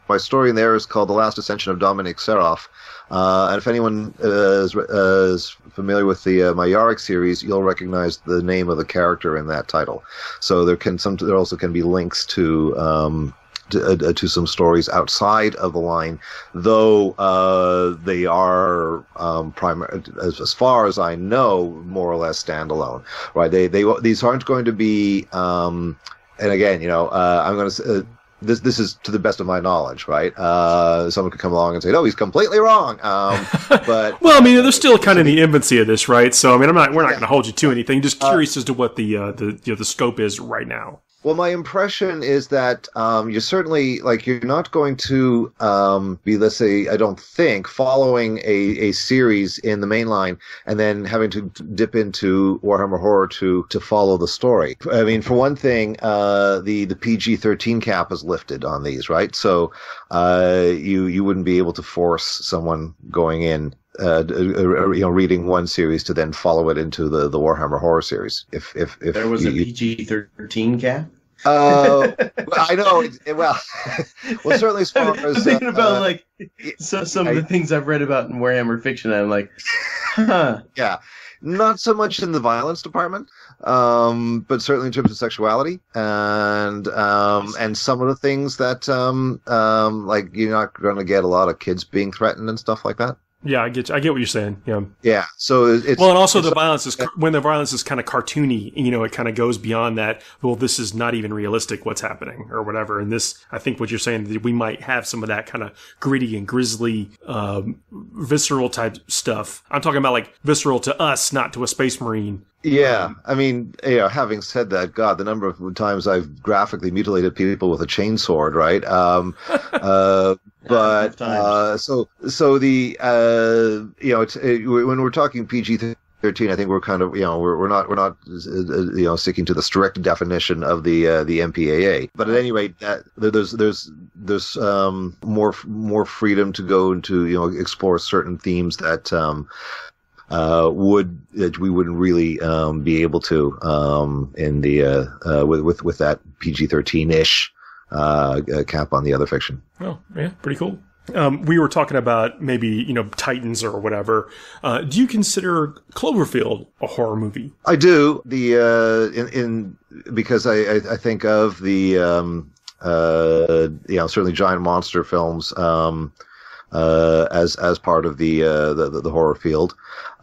My story in there is called The Last Ascension of Dominic Seraph. And if anyone is familiar with the Mayaric series, you'll recognize the name of the character in that title. So there also can be links to some stories outside of the line, though they are as far as I know, more or less standalone. Right? These aren't going to be. And again, I'm going to. This is to the best of my knowledge, right? Someone could come along and say, "No, he's completely wrong." But well, there's still kind of the infancy of this, right? So, we're not going to hold you to anything. Just curious as to what the scope is right now. Well, my impression is that you're certainly you're not going to be, let's say, I don't think, following a series in the main line and then having to dip into Warhammer Horror to follow the story. For one thing, the PG-13 cap is lifted on these, right? So you wouldn't be able to force someone going in. Reading one series to then follow it into the Warhammer Horror series. If there was a PG-13 cap. I know. Well, certainly as far as I'm thinking about some of the things I've read about in Warhammer fiction. I'm like, huh. Yeah, not so much in the violence department, but certainly in terms of sexuality and some of the things that you're not going to get a lot of kids being threatened and stuff like that. Yeah, I get what you're saying. Yeah. Yeah. So it's well, and also the violence is when the violence is kind of cartoony. It kind of goes beyond that. Well, this is not even realistic. What's happening or whatever. And this, I think, what you're saying, that we might have some of that kind of gritty and grisly, visceral type stuff. I'm talking about visceral to us, not to a Space Marine. Yeah, having said that, God, the number of times I've graphically mutilated people with a chainsword, right? But when we're talking PG-13, I think we're kind of we're not sticking to the strict definition of the MPAA. But at any rate, there's more freedom to go into explore certain themes that we wouldn't really be able to in the with that PG-13-ish cap on the other fiction. Oh, yeah, pretty cool. We were talking about maybe Titans or whatever. Do you consider Cloverfield a horror movie? I do. Because I think of the certainly giant monster films as part of the horror field.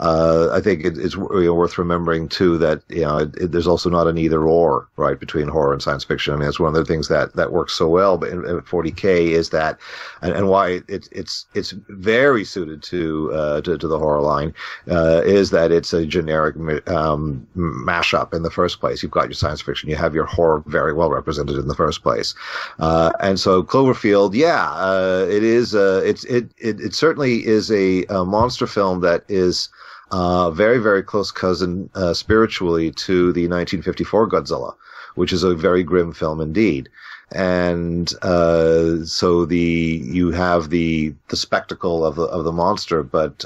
I think it's worth remembering too that there's also not an either or, right, between horror and science fiction. It's one of the things that works so well. But in 40k is that, and why it's very suited to the horror line is that it's a generic mashup in the first place. You've got your science fiction, you have your horror very well represented in the first place, and so Cloverfield, it is it certainly is a monster film that is very, very close cousin spiritually to the 1954 Godzilla, which is a very grim film indeed. And so you have the spectacle of the monster, but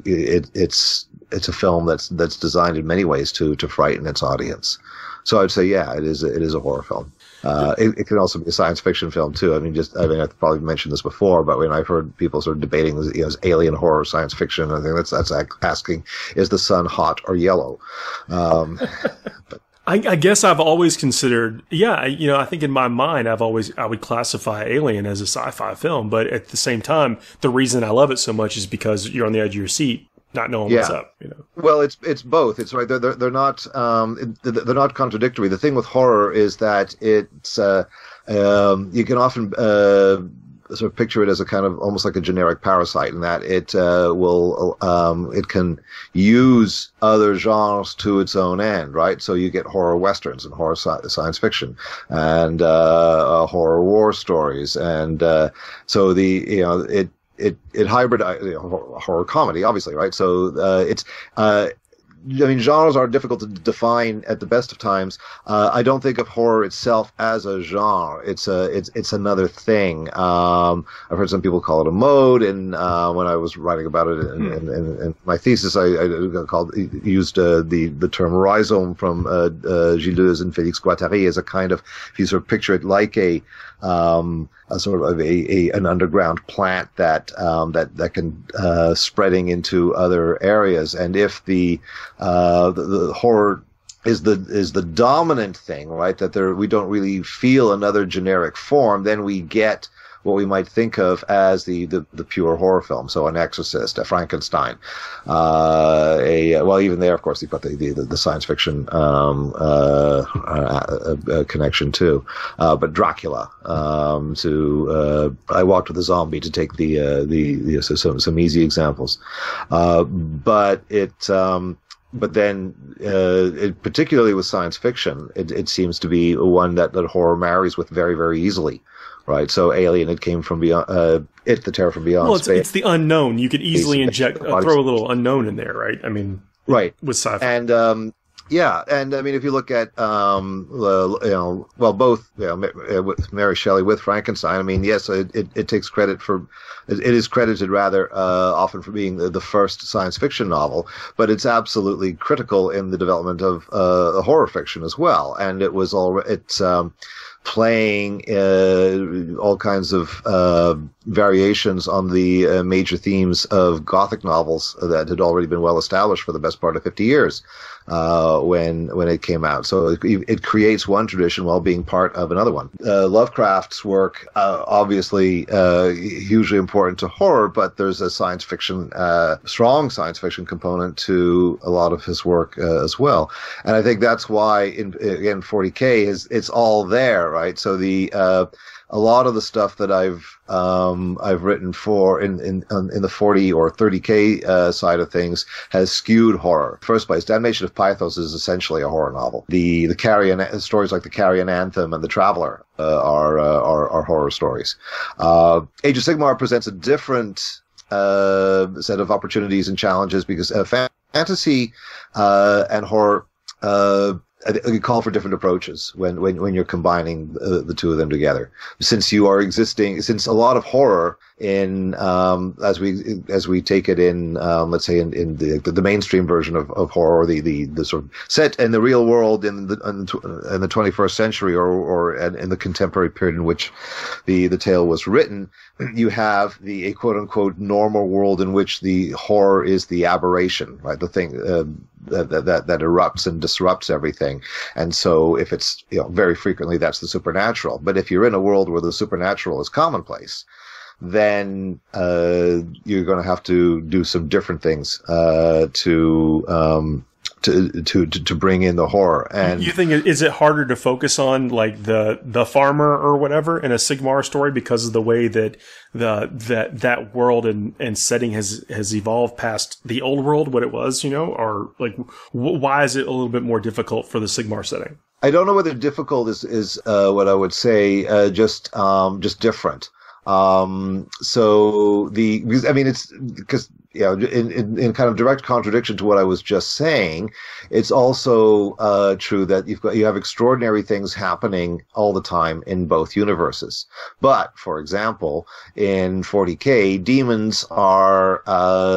it's a film that's designed in many ways to frighten its audience. So I'd say it is a horror film. It can also be a science fiction film too. I've probably mentioned this before, but when I've heard people sort of debating, is alien horror science fiction? I think that's asking, is the sun hot or yellow? But I guess I've always considered, I think in my mind, I would classify Alien as a sci-fi film, but at the same time, the reason I love it so much is because you're on the edge of your seat, not knowing what's up. Well, it's both. It's right. They're not contradictory. The thing with horror is that it's you can often sort of picture it as a kind of almost like a generic parasite, in that it it can use other genres to its own end, right? So you get horror westerns and horror science fiction and horror war stories, and so horror comedy, obviously, right? So genres are difficult to define at the best of times. I don't think of horror itself as a genre. It's another thing. I've heard some people call it a mode, and when I was writing about it in my thesis, I used the term rhizome from Gilles Deleuze and Félix Guattari as a kind of, if you sort of picture it like a sort of an underground plant that can spreading into other areas. And if the horror is the dominant thing, right? That we don't really feel another generic form, then we get what we might think of as the pure horror film. So an Exorcist, a Frankenstein, well, even there, of course, you've got the science fiction connection too. But Dracula, I Walked with a Zombie, to take some easy examples. But then, particularly with science fiction, it seems to be one that horror marries with very, very easily. Right, so Alien, it came from beyond. The Terror from Beyond. Well, it's the unknown. You could easily throw a little unknown in there, right? I mean, right, with sci-fi. And and I mean, if you look at with Mary Shelley with Frankenstein, I mean, yes, it takes credit for. It is credited rather often for being the first science fiction novel, but it's absolutely critical in the development of horror fiction as well. And it was playing all kinds of variations on the major themes of Gothic novels that had already been well established for the best part of 50 years when it came out. So it creates one tradition while being part of another one. Lovecraft's work, obviously hugely important to horror, but there's a science fiction, strong science fiction component to a lot of his work as well. And I think that's why, again, 40k it's all there, right? So a lot of the stuff that I've written for in the 40 or 30k side of things has skewed horror. First place, Damnation of Pythos is essentially a horror novel. The Carrion stories like the Carrion Anthem and the Traveler are horror stories. Age of Sigmar presents a different set of opportunities and challenges because fantasy and horror you call for different approaches when you're combining the two of them together. Since a lot of horror in as we take it in let's say in the mainstream version of horror, the sort of set in the real world in the 21st century or in the contemporary period in which the tale was written, you have a quote unquote normal world in which the horror is the aberration, right? The thing that erupts and disrupts everything. And so if it's, very frequently that's the supernatural. But if you're in a world where the supernatural is commonplace, then you're going to have to do some different things to bring in the horror. And you think, is it harder to focus on like the farmer or whatever in a Sigmar story because of the way that that world and setting has evolved past the old world, what it was, or like why is it a little bit more difficult for the Sigmar setting? I don't know whether difficult is what I would say, just different. It's because, in kind of direct contradiction to what I was just saying, it's also true that you have extraordinary things happening all the time in both universes. But, for example, in 40k, demons are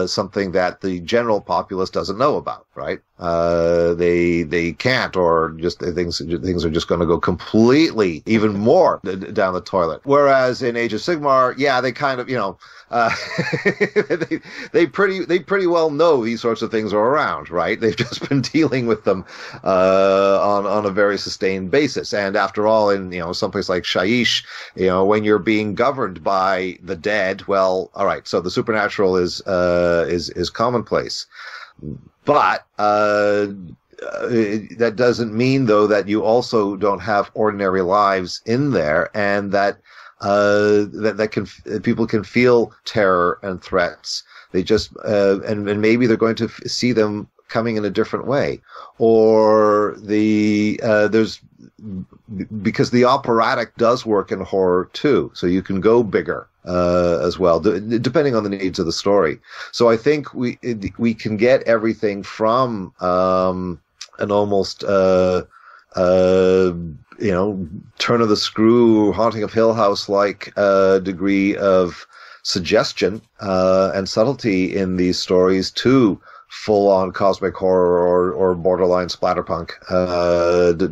something that the general populace doesn't know about, right? They can't, or just things are just going to go completely even more down the toilet. Whereas in Age of Sigmar, they kind of, they pretty well know these sorts of things are around, right? They've just been dealing with them on a very sustained basis. And after all, in someplace like Shaiish, when you're being governed by the dead, well, all right. So the supernatural is commonplace. But that doesn't mean, though, that you also don't have ordinary lives in there, and that people can feel terror and threats. They just and maybe they're going to see them coming in a different way, or because the operatic does work in horror too, so you can go bigger. as well, depending on the needs of the story. So I think we can get everything from an almost turn of the screw, Haunting of Hill House like degree of suggestion and subtlety in these stories to full-on cosmic horror or borderline splatterpunk,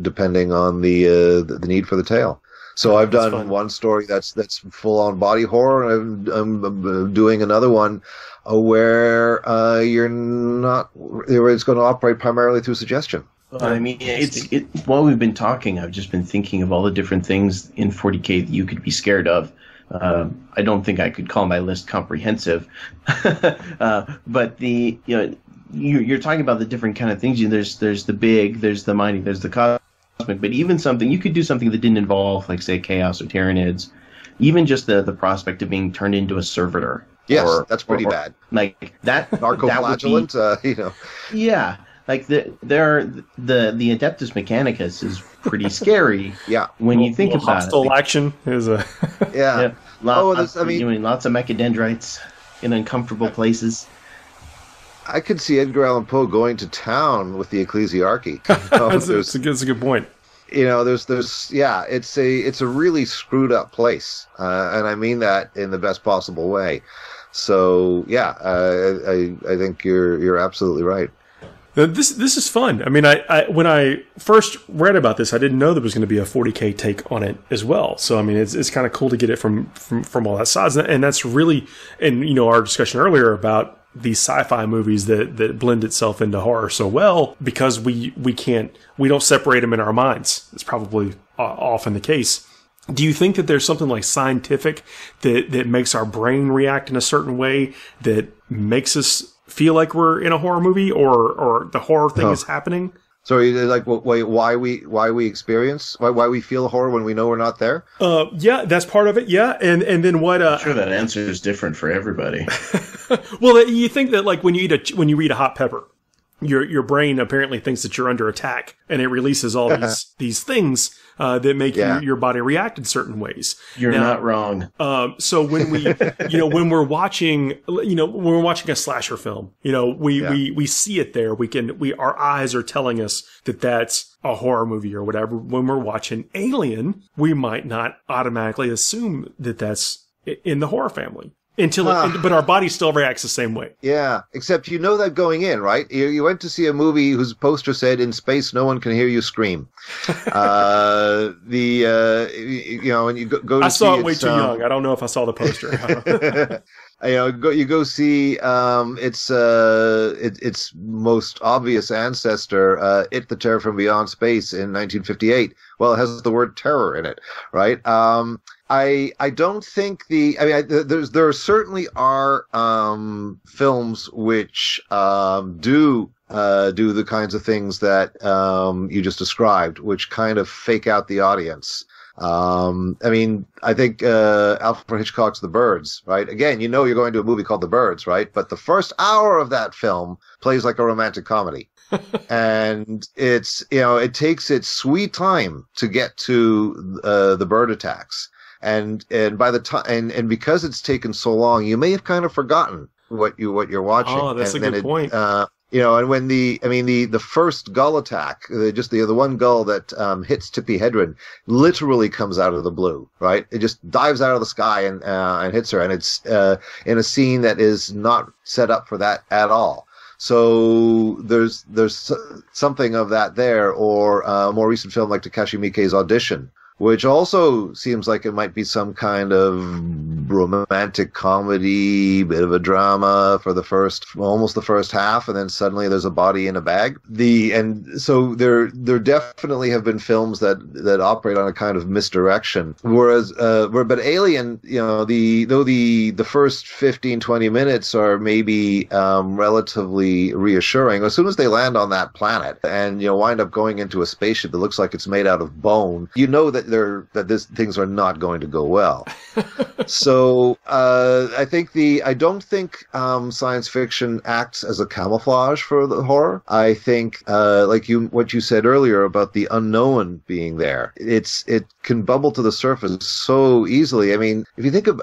depending on the need for the tale. So I've done one story that's full-on body horror, and I'm doing another one where it's going to operate primarily through suggestion. I mean, while we've been talking, I've just been thinking of all the different things in 40k that you could be scared of. I don't think I could call my list comprehensive, but you're talking about the different kind of things. There's the big, there's the mighty, there's the cosmic, but even you could do something that didn't involve, like, say, chaos or Tyranids, even just the prospect of being turned into a servitor. Yes, that's pretty bad. Like that, narcoflagellant, Yeah. Like the Adeptus Mechanicus is pretty scary. Yeah, when you think about it. Hostile action is a yeah. Lots of mechadendrites in uncomfortable places. I could see Edgar Allan Poe going to town with the Ecclesiarchy. That's a good point. It's a really screwed up place, and I mean that in the best possible way. So yeah, I think you're absolutely right. This is fun. I mean, I when I first read about this, I didn't know there was going to be a 40k take on it as well. So I mean, it's kind of cool to get it from all that sides, and that's really, and our discussion earlier about these sci-fi movies that blend itself into horror so well, because we don't separate them in our minds. It's probably often the case. Do you think that there's something like scientific that makes our brain react in a certain way that makes us feel like we're in a horror movie, or the horror thing is happening? So, like, why we feel horror when we know we're not there? Yeah, that's part of it. Yeah, and then what? I'm sure that answer is different for everybody. Well, you think that, like, when you eat a hot pepper, your brain apparently thinks that you're under attack, and it releases all these things that make your body react in certain ways. You're not wrong. So when we, when we're watching a slasher film, we see it there. Our eyes are telling us that that's a horror movie or whatever. When we're watching Alien, we might not automatically assume that that's in the horror family. But our body still reacts the same way. Yeah, except that going in, right? You went to see a movie whose poster said, "In space, no one can hear you scream." And you go. I saw it way too young. I don't know if I saw the poster. You go see its most obvious ancestor, It the Terror from Beyond Space in 1958. Well, it has the word terror in it, right? I don't think there certainly are films which do the kinds of things that you just described, which kind of fake out the audience. I think Alfred Hitchcock's The Birds, right? Again, you're going to a movie called The Birds, right? But the first hour of that film plays like a romantic comedy. And it takes its sweet time to get to the bird attacks. And by the time, and because it's taken so long, you may have kind of forgotten what you're watching. Oh, that's a good point. And when the first gull attack, the one gull that hits Tippi Hedren literally comes out of the blue, right? It just dives out of the sky and hits her, and it's in a scene that is not set up for that at all. So there's something of that there, or a more recent film like Takashi Miike's Audition, which also seems like it might be some kind of romantic comedy, bit of a drama for almost the first half, and then suddenly there's a body in a bag. So there definitely have been films that operate on a kind of misdirection. But Alien, though the first 15-20 minutes are maybe relatively reassuring, as soon as they land on that planet and wind up going into a spaceship that looks like it's made out of bone, that these things are not going to go well. So So I don't think science fiction acts as a camouflage for the horror. I think what you said earlier about the unknown being there, it can bubble to the surface so easily. I mean, if you think of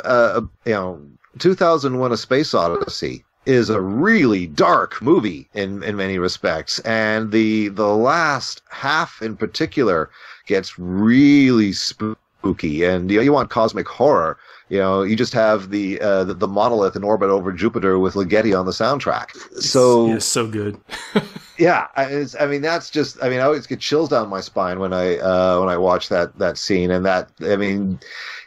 2001: A Space Odyssey is a really dark movie in many respects, and the last half in particular gets really spooky. And you want cosmic horror. You just have the monolith in orbit over Jupiter with Ligeti on the soundtrack. So it's so good. Yeah, I always get chills down my spine when I watch that scene. And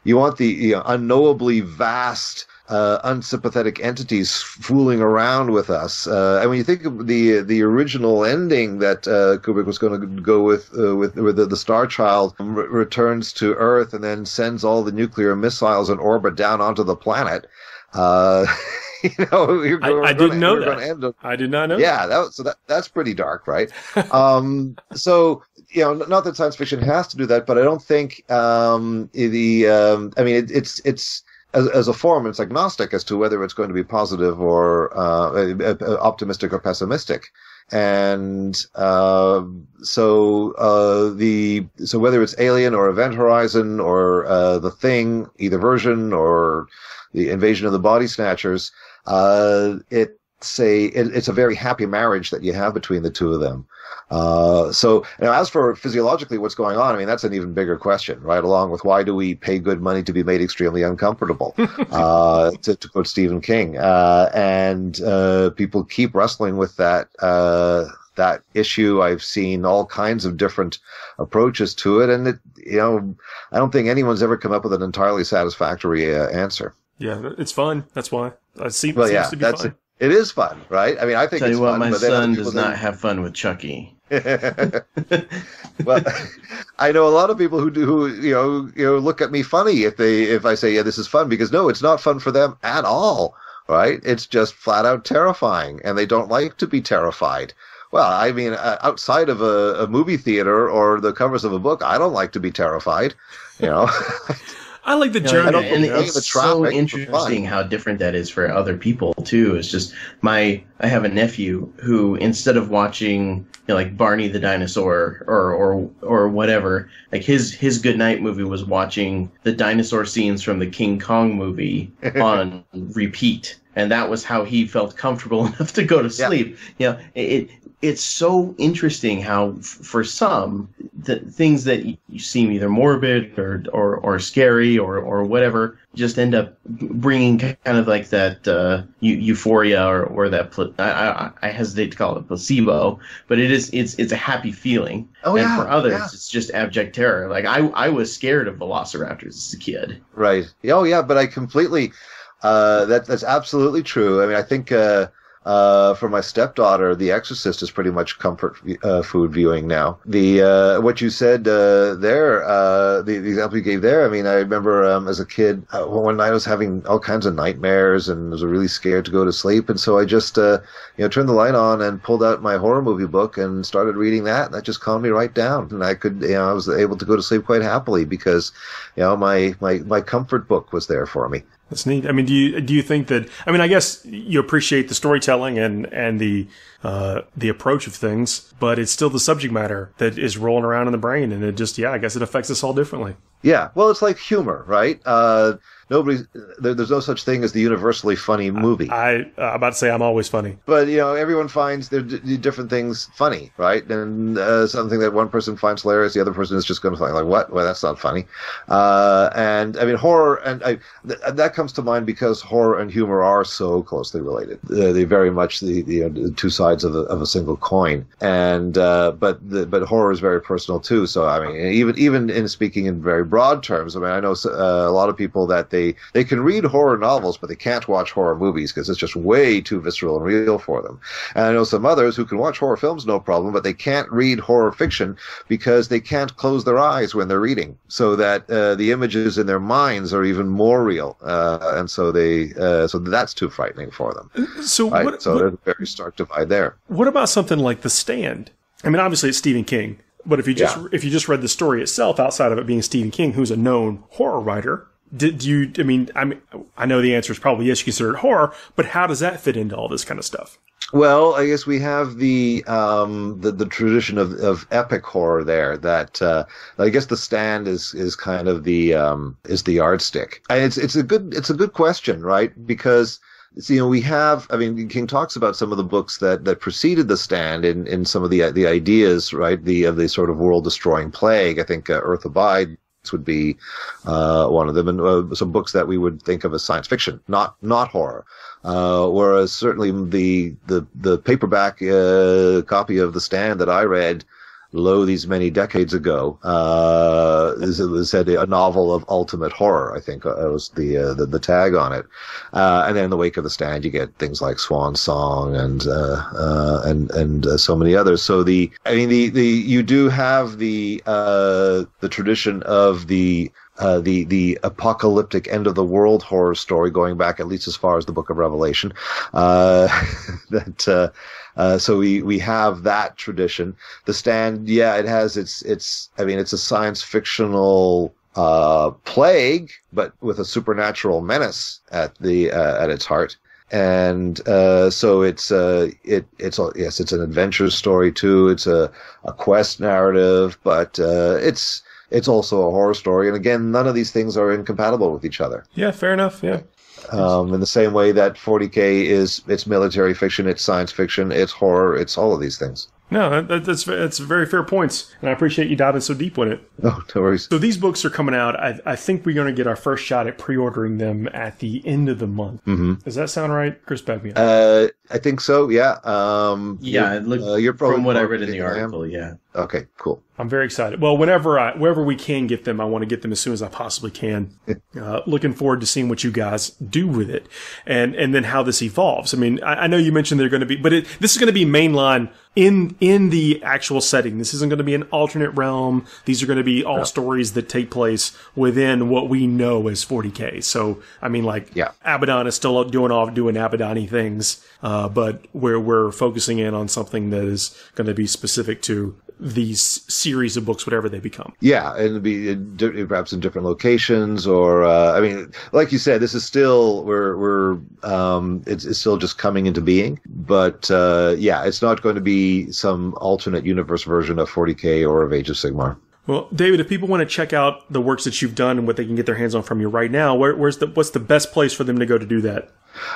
you want the unknowably vast, unsympathetic entities fooling around with us. And when you think of the original ending that Kubrick was going to go with the Star Child returns to Earth and then sends all the nuclear missiles in orbit down onto the planet. I didn't know that. I did not know. Yeah, that's pretty dark, right? So not that science fiction has to do that, but I don't think it's. As a form, it's agnostic as to whether it's going to be positive or optimistic or pessimistic, and so whether it's Alien or Event Horizon or The Thing, either version, or the Invasion of the Body Snatchers, it's a very happy marriage that you have between the two of them. So as for physiologically what's going on, that's an even bigger question, right? Along with why do we pay good money to be made extremely uncomfortable, to quote Stephen King. And people keep wrestling with that issue. I've seen all kinds of different approaches to it. And I don't think anyone's ever come up with an entirely satisfactory answer. Yeah, it's fun. That's why. It seems to be fun. It is fun, right? I think it's fun. My son does not have fun with Chucky. Well, I know a lot of people who look at me funny if I say, yeah, this is fun, because no, it's not fun for them at all, right? It's just flat out terrifying, and they don't like to be terrified. Well, outside of a movie theater or the covers of a book, I don't like to be terrified, I like the journey. And it's so interesting how different that is for other people too. It's just I have a nephew who, instead of watching like Barney the dinosaur or whatever, like his goodnight movie was watching the dinosaur scenes from the King Kong movie on repeat. And that was how he felt comfortable enough to go to sleep. Yeah. It's so interesting how, for some, the things that you seem either morbid or scary or whatever just end up bringing kind of like that euphoria or that I hesitate to call it placebo, but it's a happy feeling. Oh, and for others, it's just abject terror. Like I was scared of velociraptors as a kid. Right. Oh yeah, but I completely. That's absolutely true. I think for my stepdaughter, The Exorcist is pretty much comfort food viewing now. What you said there, the example you gave there. I remember as a kid, one night I was having all kinds of nightmares and was really scared to go to sleep, and so I just turned the light on and pulled out my horror movie book and started reading that. And that just calmed me right down, and I was able to go to sleep quite happily because my comfort book was there for me. That's neat. Do you think that? I guess you appreciate the storytelling and the approach of things, but it's still the subject matter that is rolling around in the brain, and I guess it affects us all differently. Yeah, well, it's like humor, right? There's no such thing as the universally funny movie. I'm about to say I'm always funny. But, everyone finds their different things funny, right? And something that one person finds hilarious, the other person is just going to find, like, what? Well, that's not funny. Horror, and that comes to mind because horror and humor are so closely related. They're very much the two sides of a single coin. And but horror is very personal, too. So, even in speaking in very broad terms, I know a lot of people that they can read horror novels, but they can't watch horror movies because it's just way too visceral and real for them. And I know some others who can watch horror films no problem, but they can't read horror fiction because they can't close their eyes when they're reading, so that the images in their minds are even more real, and so that's too frightening for them. So right? There's a very stark divide there. What about something like The Stand? Obviously it's Stephen King, but if you just read the story itself, outside of it being Stephen King, who's a known horror writer, do you? I know the answer is probably yes. You consider it horror, but how does that fit into all this kind of stuff? Well, I guess we have the tradition of epic horror there. That I guess The Stand is kind of the yardstick, and it's a good question, right? Because we have. I mean, King talks about some of the books that preceded The Stand in some of the ideas, right? The sort of world destroying plague. I think Earth Abides would be one of them, and some books that we would think of as science fiction, not horror. Whereas certainly the paperback copy of The Stand that I read, these many decades ago, said a novel of ultimate horror. I think was the tag on it. And then in the wake of The Stand, you get things like Swan Song and so many others. So you do have the tradition of the apocalyptic end of the world horror story going back at least as far as the Book of Revelation. So we have that tradition. The Stand, it has it's a science fictional plague, but with a supernatural menace at its heart. And so it's an adventure story too. It's a quest narrative, but it's also a horror story. And again, none of these things are incompatible with each other. Yeah, fair enough. Yeah. In the same way that 40k it's military fiction, it's science fiction, it's horror, it's all of these things. No, that's very fair points, and I appreciate you diving so deep in it. Oh, no worries. So these books are coming out. I think we're going to get our first shot at pre-ordering them at the end of the month. Mm-hmm. Does that sound right? Chris, back me up. I think so, yeah. You're from what I read in the article, yeah. Okay, cool. I'm very excited. Well, wherever we can get them, I want to get them as soon as I possibly can. Looking forward to seeing what you guys do with it, and then how this evolves. I mean, I know you mentioned they're going to be, but this is going to be mainline in the actual setting. This isn't going to be an alternate realm. These are going to be all stories that take place within what we know as 40k. So, I mean, Abaddon is still doing Abaddon-y things, but we're focusing in on something that is going to be specific to these series of books, whatever they become. Yeah, and it'll be perhaps in different locations, or like you said, this is still it's still just coming into being. But it's not going to be some alternate universe version of 40k or of Age of Sigmar. Well, David, if people want to check out the works that you've done and what they can get their hands on from you right now, what's the best place for them to go to do that?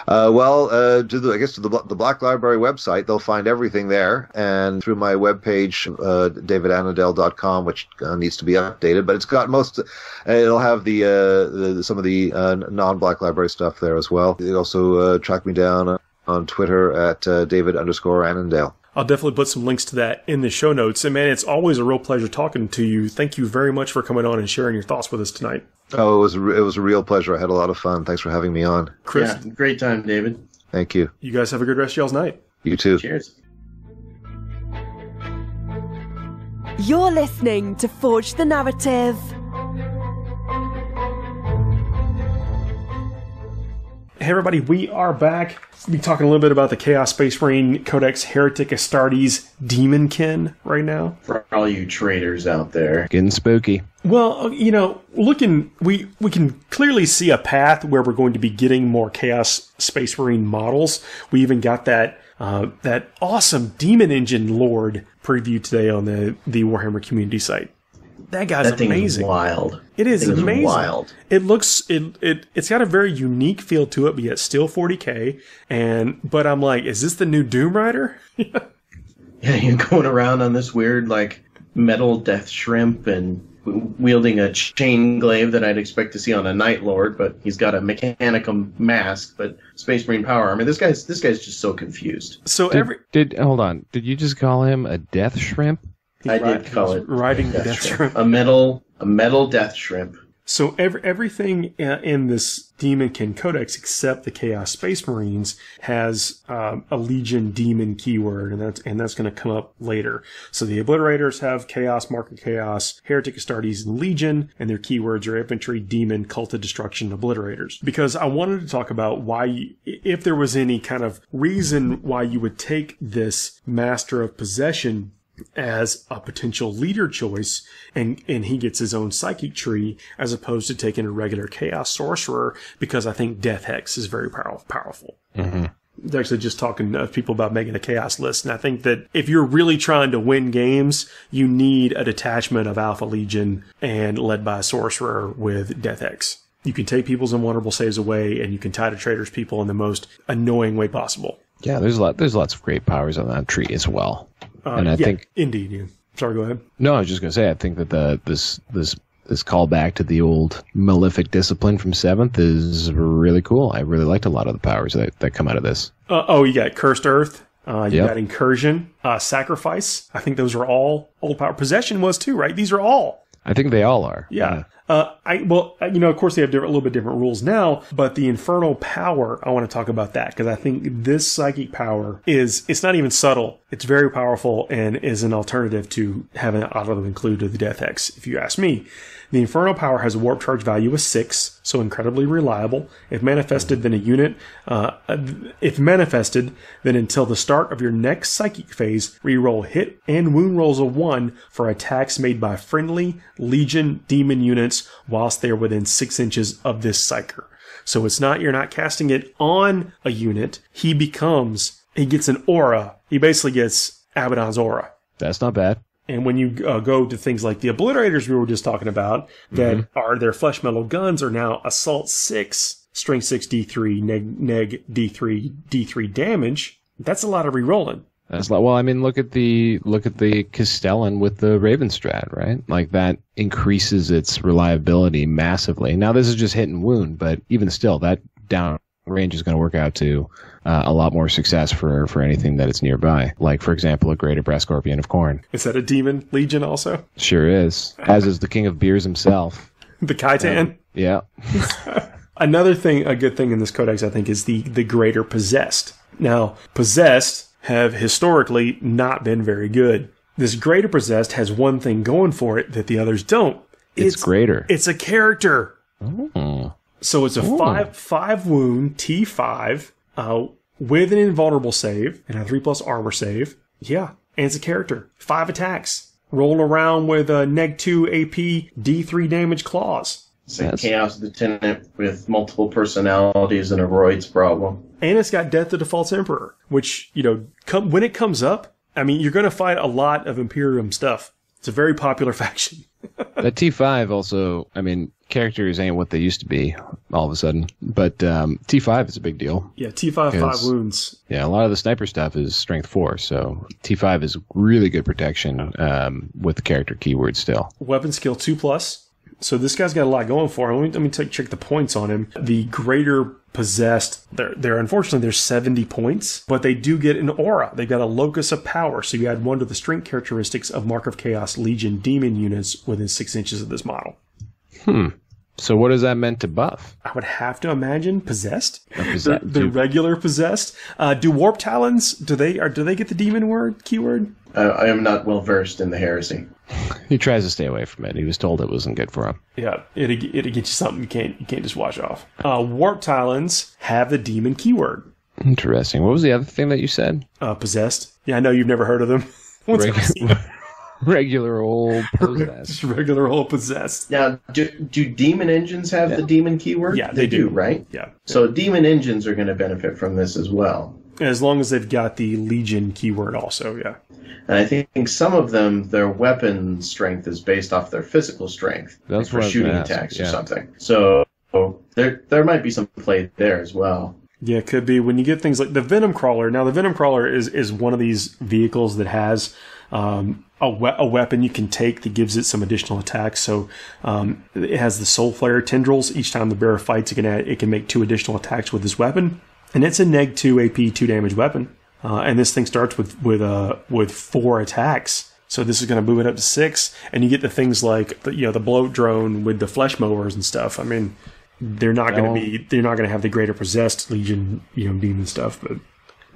To the Black Library website, they'll find everything there, and through my webpage, davidannandale.com, which needs to be updated, but it's got it'll have some of the non-Black Library stuff there as well. You also track me down on Twitter at David_Annandale. I'll definitely put some links to that in the show notes. And man, it's always a real pleasure talking to you. Thank you very much for coming on and sharing your thoughts with us tonight. Oh, it was a real pleasure. I had a lot of fun. Thanks for having me on. Chris, yeah, great time, David. Thank you. You guys have a good rest of y'all's night. You too. Cheers. You're listening to Forge the Narrative. Hey everybody, we are back. We'll be talking a little bit about the Chaos Space Marine Codex Heretic Astartes Demonkin right now. For all you traders out there. Getting spooky. Well, we can clearly see a path where we're going to be getting more Chaos Space Marine models. We even got that awesome Demon Engine Lord preview today on the Warhammer community site. That guy's amazing. Thing is wild. It is amazing. Wild. It looks it's got a very unique feel to it, but yet still 40k. But I'm like, is this the new Doom Rider? Yeah, you're going around on this weird metal death shrimp and wielding a chain glaive that I'd expect to see on a Night Lord, but he's got a Mechanicum mask, but Space Marine power armor. This guy's just so confused. So hold on. Did you just call him a death shrimp? I did call it riding the death shrimp. A metal death shrimp. So everything in this Demonkin Codex except the Chaos Space Marines has a Legion Demon keyword, and that's going to come up later. So the Obliterators have Chaos, Mark of Chaos, Heretic Astartes, and Legion, and their keywords are Infantry, Demon, Cult of Destruction, Obliterators. Because I wanted to talk about why, if there was any kind of reason why you would take this Master of Possession as a potential leader choice, and he gets his own psychic tree as opposed to taking a regular chaos sorcerer, because I think Death Hex is very powerful. Mm-hmm. They're actually just talking to people about making a chaos list, and I think that if you're really trying to win games, you need a detachment of Alpha Legion and led by a sorcerer with Death Hex. You can take people's invulnerable saves away, and you can tie to traitors people in the most annoying way possible. Yeah, there's lots of great powers on that tree as well. And I think indeed. Yeah. Sorry, go ahead. No, I was just going to say, I think that this callback to the old Malefic Discipline from 7th is really cool. I really liked a lot of the powers that come out of this. You got Cursed Earth. You got Incursion, Sacrifice. I think those are all old power. Possession was too, right? These are all. I think they all are. Yeah. Of course they have a little bit different rules now, but the Infernal Power, I want to talk about that, because I think this psychic power it's not even subtle. It's very powerful and is an alternative to having it auto-include the Death Hex, if you ask me. The Infernal Power has a warp charge value of 6, so incredibly reliable. If manifested, then until the start of your next psychic phase, reroll hit and wound rolls of 1 for attacks made by friendly Legion demon units whilst they are within 6 inches of this psyker. So you're not casting it on a unit. He gets an aura. He basically gets Abaddon's aura. That's not bad. And when you go to things like the Obliterators we were just talking about, that are their flesh metal guns are now Assault 6, Strength 6 D3, neg D3 damage. That's a lot of rerolling. That's a lot. Well, I mean, look at the Castellan with the Ravenstrad, right? Like, that increases its reliability massively. Now, this is just hit and wound, but even still, that down range is going to work out to a lot more success for anything that is nearby. Like, for example, a Greater Brass Scorpion of Khorne. Is that a demon legion also? Sure is. As is the King of Beers himself. The Kaitan? Yeah. Another thing, a good thing in this codex, I think, is the Greater Possessed. Now, Possessed have historically not been very good. This Greater Possessed has one thing going for it that the others don't. It's greater. It's a character. Oh. So it's a 5 wound T5 with an invulnerable save and a 3+ armor save. Yeah, and it's a character. 5 attacks. Roll around with a neg 2 AP D3 damage claws. It's a Chaos Lieutenant with multiple personalities and a roids problem. And it's got Death of the False Emperor, which, when it comes up, I mean, you're going to fight a lot of Imperium stuff. It's a very popular faction. That T5 also, I mean, characters ain't what they used to be all of a sudden. But T5 is a big deal. Yeah, T5, 5 wounds. Yeah, a lot of the sniper stuff is strength 4. So T5 is really good protection with the character keyword still. Weapon skill 2+. So this guy's got a lot going for him. Let me check the points on him. The Greater Possessed, they're unfortunately, there's 70 points, but they do get an aura. They've got a Locus of Power, so you add 1 to the strength characteristics of Mark of Chaos Legion demon units within 6 inches of this model. So what is that meant to buff? I would have to imagine Possessed. The regular Possessed. Do Warp Talons, do they get the demon keyword? I am not well versed in the heresy. He tries to stay away from it. He was told it wasn't good for him. Yeah, it'll get you something you can't just wash off. Warp Talons have the demon keyword. Interesting. What was the other thing that you said? Possessed. Yeah, I know you've never heard of them. Regular old Possessed. Just regular old Possessed. Now, do demon engines have the demon keyword? Yeah, they do, right? Yeah. So demon engines are going to benefit from this as well. As long as they've got the Legion keyword also, yeah. And I think some of them, their weapon strength is based off their physical strength. That's for shooting attacks or something. So there might be some play there as well. Yeah, it could be. When you get things like the Venom Crawler. Now, the Venom Crawler is one of these vehicles that has a weapon you can take that gives it some additional attacks. So it has the Soul Flare tendrils. Each time the bearer fights, it can make 2 additional attacks with this weapon. And it's a neg 2 AP 2 damage weapon. And this thing starts with 4 attacks. So this is going to move it up to 6. And you get the things like the bloat drone with the flesh mowers and stuff. I mean, they're not going to have the Greater Possessed Legion, demon stuff, but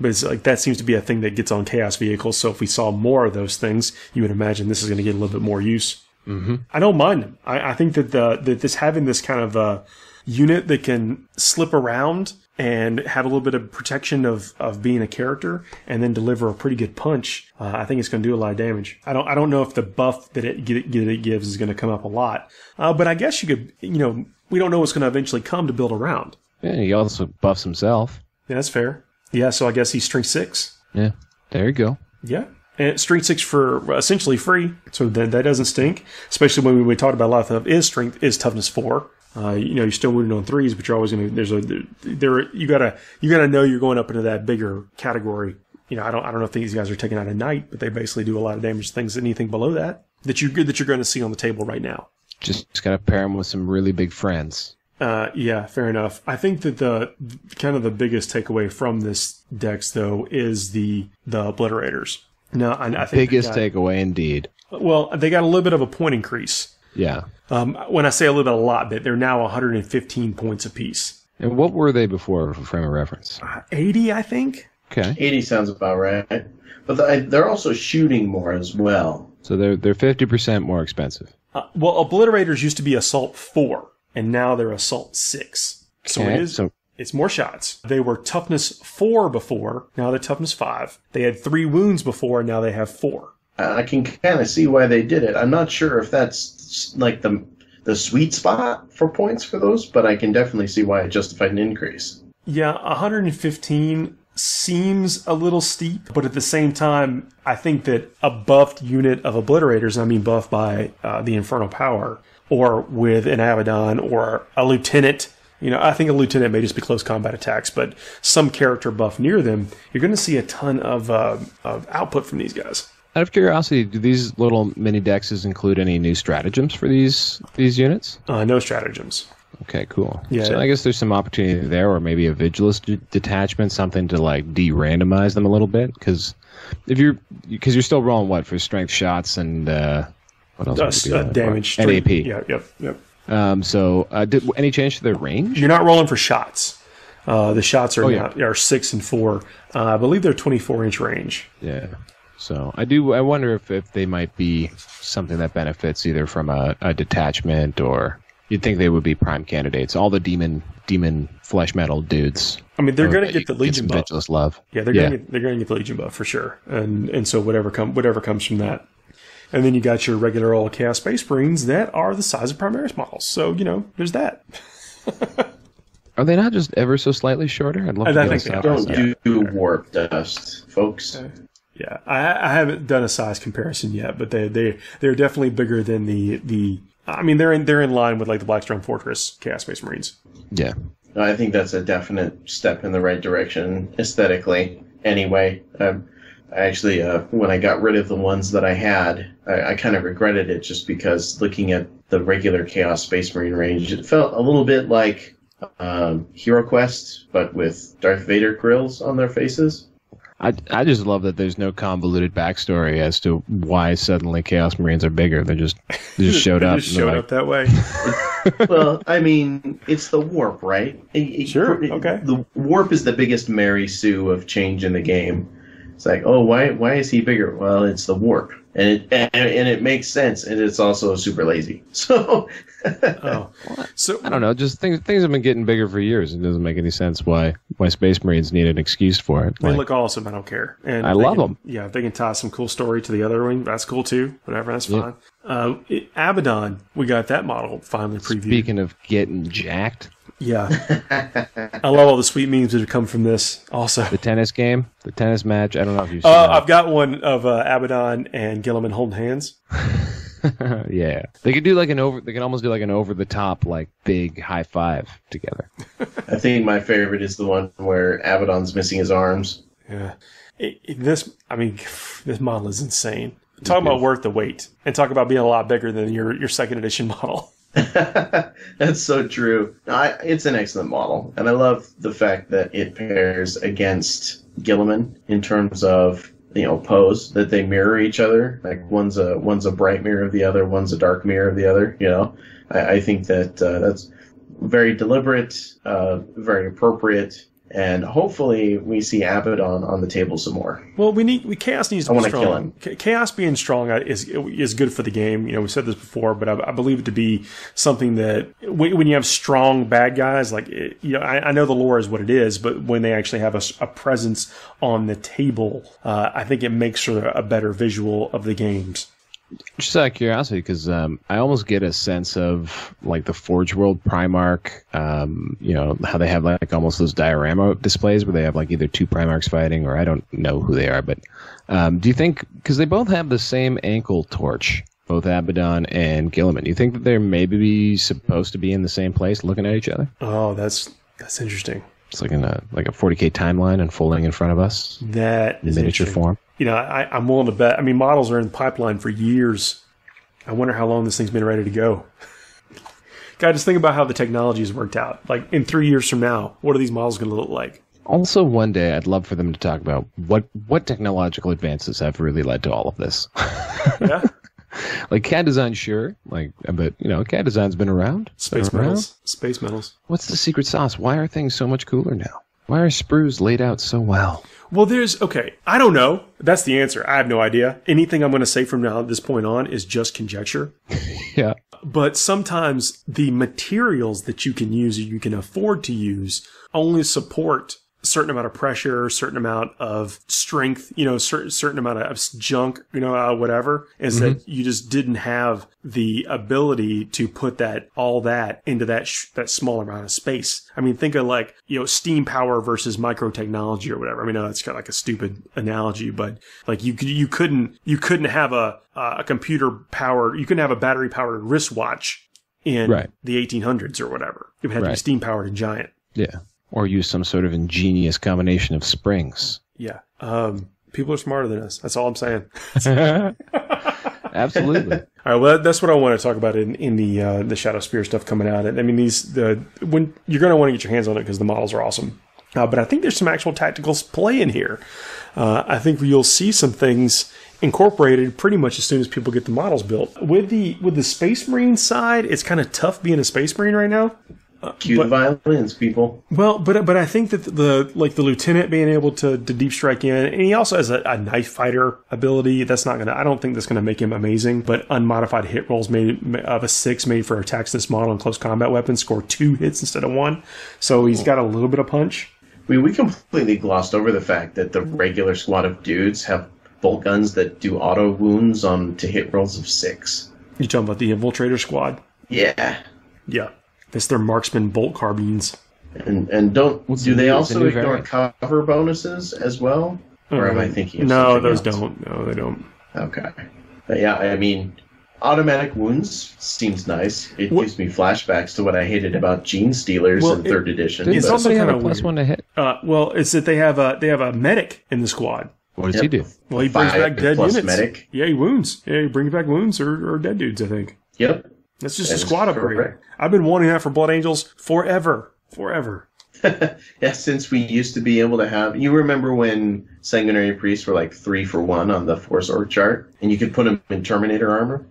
it's like that seems to be a thing that gets on Chaos vehicles. So if we saw more of those things, you would imagine this is going to get a little bit more use. Mm-hmm. I don't mind them. I think that this having this kind of unit that can slip around and have a little bit of protection of being a character and then deliver a pretty good punch, I think it's going to do a lot of damage. I don't know if the buff that it gives is going to come up a lot. But I guess you could, we don't know what's going to eventually come to build around. Yeah, he also buffs himself. Yeah, that's fair. Yeah, so I guess he's strength 6. Yeah, there you go. Yeah. And strength 6 for essentially free, so that doesn't stink. Especially when we talked about a lot of stuff is toughness 4. You're still wounded on 3s, but you're always going to. You gotta know you're going up into that bigger category. I don't know if these guys are taking out a knight, but they basically do a lot of damage to things. Anything below that you're going to see on the table right now. Just gotta pair them with some really big friends. Yeah, fair enough. I think that the kind of the biggest takeaway from this dex though is the obliterators. No, I think biggest takeaway indeed. Well, they got a little bit of a point increase. Yeah. When I say a little bit, a lot bit, they're now 115 points apiece. And what were they before, for frame of reference? 80, I think. Okay. 80 sounds about right. But they're also shooting more as well. So they're 50% more expensive. Well, obliterators used to be assault 4, and now they're assault 6. So okay. It's more shots. They were toughness 4 before, now they're toughness 5. They had 3 wounds before, now they have 4. I can kind of see why they did it. I'm not sure if that's like the sweet spot for points for those, but I can definitely see why it justified an increase. Yeah, 115 seems a little steep, but at the same time, I think that a buffed unit of obliterators, I mean buffed by the Infernal Power, or with an Abaddon, or a lieutenant. I think a lieutenant may just be close combat attacks, but some character buff near them, you're going to see a ton of output from these guys. Out of curiosity, do these little mini dexes include any new stratagems for these units? No stratagems. Okay, cool. Yeah. So I guess there's some opportunity there, or maybe a vigilance detachment, something to like de-randomize them a little bit, because you're still rolling for strength shots and what else? Damage, NAP. Yeah, yep. Did any change to their range? You're not rolling for shots. The shots are 6 and 4. I believe they're 24-inch range. Yeah. So I wonder if they might be something that benefits either from a detachment, or you'd think they would be prime candidates. All the demon flesh metal dudes. I mean, they're going to get the Legion buff. Vigilance love. Yeah, they're going to get the Legion buff for sure. And so whatever comes from that. And then you got your regular old Chaos Space Marines that are the size of Primaris models. So, there's that. Are they not just ever so slightly shorter? I'd love to think they don't do warp dust, folks. Yeah, I haven't done a size comparison yet, but they're definitely bigger than the. I mean, they're in line with like the Blackstone Fortress Chaos Space Marines. Yeah, I think that's a definite step in the right direction aesthetically. Anyway, actually, when I got rid of the ones that I had, I kind of regretted it just because looking at the regular Chaos Space Marine range, it felt a little bit like Hero Quest, but with Darth Vader grills on their faces. I just love that there's no convoluted backstory as to why suddenly Chaos Marines are bigger. They just showed up. Just showed up that way. Well, I mean, it's the warp, right? Sure. Okay. The warp is the biggest Mary Sue of change in the game. It's like, oh, why is he bigger? Well, it's the warp, and it makes sense, and it's also super lazy. So, so I don't know. Just things have been getting bigger for years. It doesn't make any sense why Space Marines need an excuse for it. They look awesome. I don't care. And I love them. Yeah, if they can tie some cool story to the other one, that's cool too. Whatever, that's fine. Abaddon, we got that model finally previewed. Speaking of getting jacked. Yeah. I love all the sweet memes that have come from this also. The tennis game, the tennis match. I don't know if you've seen that. I've got one of Abaddon and Gilliman holding hands. Yeah. They could do like they could almost do like an over the top, like big high five together. I think my favorite is the one where Abaddon's missing his arms. Yeah. This model is insane. Talk about worth the wait, and talk about being a lot bigger than your second edition model. That's so true. It's an excellent model, and I love the fact that it pairs against Gilliman in terms of pose, that they mirror each other. Like one's a bright mirror of the other, one's a dark mirror of the other. I think that that's very deliberate, very appropriate, And hopefully we see Abaddon on the table some more. Well, Chaos needs to be strong. Kill him. Chaos being strong is good for the game. We said this before, but I believe it to be something that when you have strong bad guys, like I know the lore is what it is, but when they actually have a presence on the table, I think it makes for a better visual of the games. Just out of curiosity, because I almost get a sense of like the Forge World Primarch, how they have like almost those diorama displays where they have like either two Primarchs fighting, or I don't know who they are, but do you think, because they both have the same ankle torch, both Abaddon and Guilliman, do you think that they're maybe supposed to be in the same place looking at each other? Oh, that's interesting. It's like a 40k timeline unfolding in front of us. That in miniature form. I'm willing to bet. I mean, models are in the pipeline for years. I wonder how long this thing's been ready to go. God, just think about how the technology has worked out. Like, in 3 years from now, what are these models going to look like? Also, one day, I'd love for them to talk about what technological advances have really led to all of this. Yeah. Like, CAD design, sure. But, CAD design's been around. Space metals. What's the secret sauce? Why are things so much cooler now? Why are sprues laid out so well? Well, I don't know. That's the answer. I have no idea. Anything I'm going to say from this point on is just conjecture. Yeah. But sometimes the materials that you can use or you can afford to use only support a certain amount of pressure, a certain amount of strength, certain amount of junk, whatever, is that you just didn't have the ability to put all that into that small amount of space. I mean, think of like, steam power versus micro technology or whatever. I mean, that's kind of like a stupid analogy, but like you couldn't have a computer powered, you couldn't have a battery powered wristwatch in the 1800s or whatever. It had to be steam powered and giant. Yeah. Or use some sort of ingenious combination of springs. Yeah. People are smarter than us. That's all I'm saying. Absolutely. All right. Well, that's what I want to talk about in the Shadowspear stuff coming out. I mean, when you're going to want to get your hands on it because the models are awesome. But I think there's some actual tactical play in here. I think you'll see some things incorporated pretty much as soon as people get the models built. With the Space Marine side, it's kind of tough being a Space Marine right now. Cue the violins, people. Well, but I think that the lieutenant being able to deep strike in, and he also has a knife fighter ability. I don't think that's gonna make him amazing. But unmodified hit rolls made of a 6 made for attacks this model and close combat weapons score 2 hits instead of 1. So he's got a little bit of punch. We completely glossed over the fact that the regular squad of dudes have bolt guns that do auto wounds to hit rolls of 6. You talking about the Infiltrator squad? Yeah. Yeah. That's their marksman bolt carbines. And do they also ignore cover bonuses as well? Or am I thinking of No, those else? don't. No, they don't. Okay. But yeah, I mean, automatic wounds seems nice. It gives me flashbacks to what I hated about Gene Stealers in 3rd edition. Didn't It's also somebody have kinda a plus weird. 1 to hit? Well, it's that they have a medic in the squad. What does he do? Well, he brings back dead plus units. medic. Yeah, he wounds. Yeah, he brings back wounds or dead dudes, I think. Yep. That's just That a is squad upgrade. correct. I've been wanting that for Blood Angels forever. Yeah, since we used to be able to have... You remember when Sanguinary Priests were like 3 for 1 on the Force Org chart? And you could put them in Terminator armor?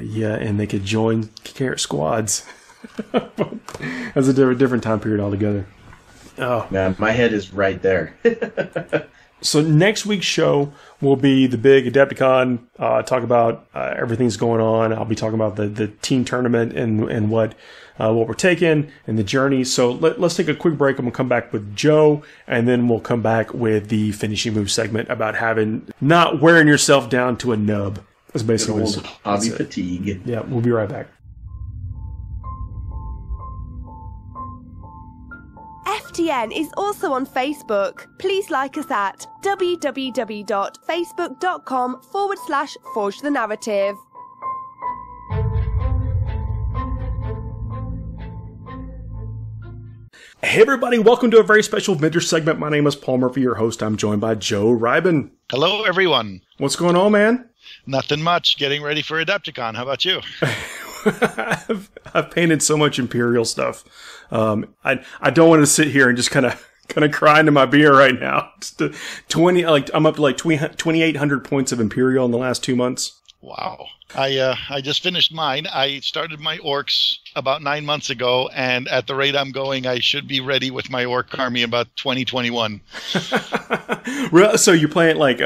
Yeah, and they could join squads. That's a different time period altogether. Oh Man, my head is right there. So next week's show will be the big Adepticon, talk about everything's going on. I'll be talking about the team tournament and what we're taking and the journey. So let's take a quick break and we'll come back with Joe, and then we'll come back with the finishing move segment about not wearing yourself down to a nub. That's basically what it's hobby fatigue. Yeah, we'll be right back. FTN is also on Facebook. Please like us at www.facebook.com/Forge the Narrative. Hey everybody, welcome to a very special vintage segment. My name is Paul Murphy, your host. I'm joined by Joe Ryben. Hello everyone. What's going on, man? Nothing much. Getting ready for Adepticon. How about you? I've painted so much Imperial stuff. I don't want to sit here and just kind of cry into my beer right now. I'm up to like 2,800 points of Imperial in the last 2 months. Wow. I just finished mine. I started my orcs about 9 months ago, and at the rate I'm going, I should be ready with my orc army about 2021. So you're playing like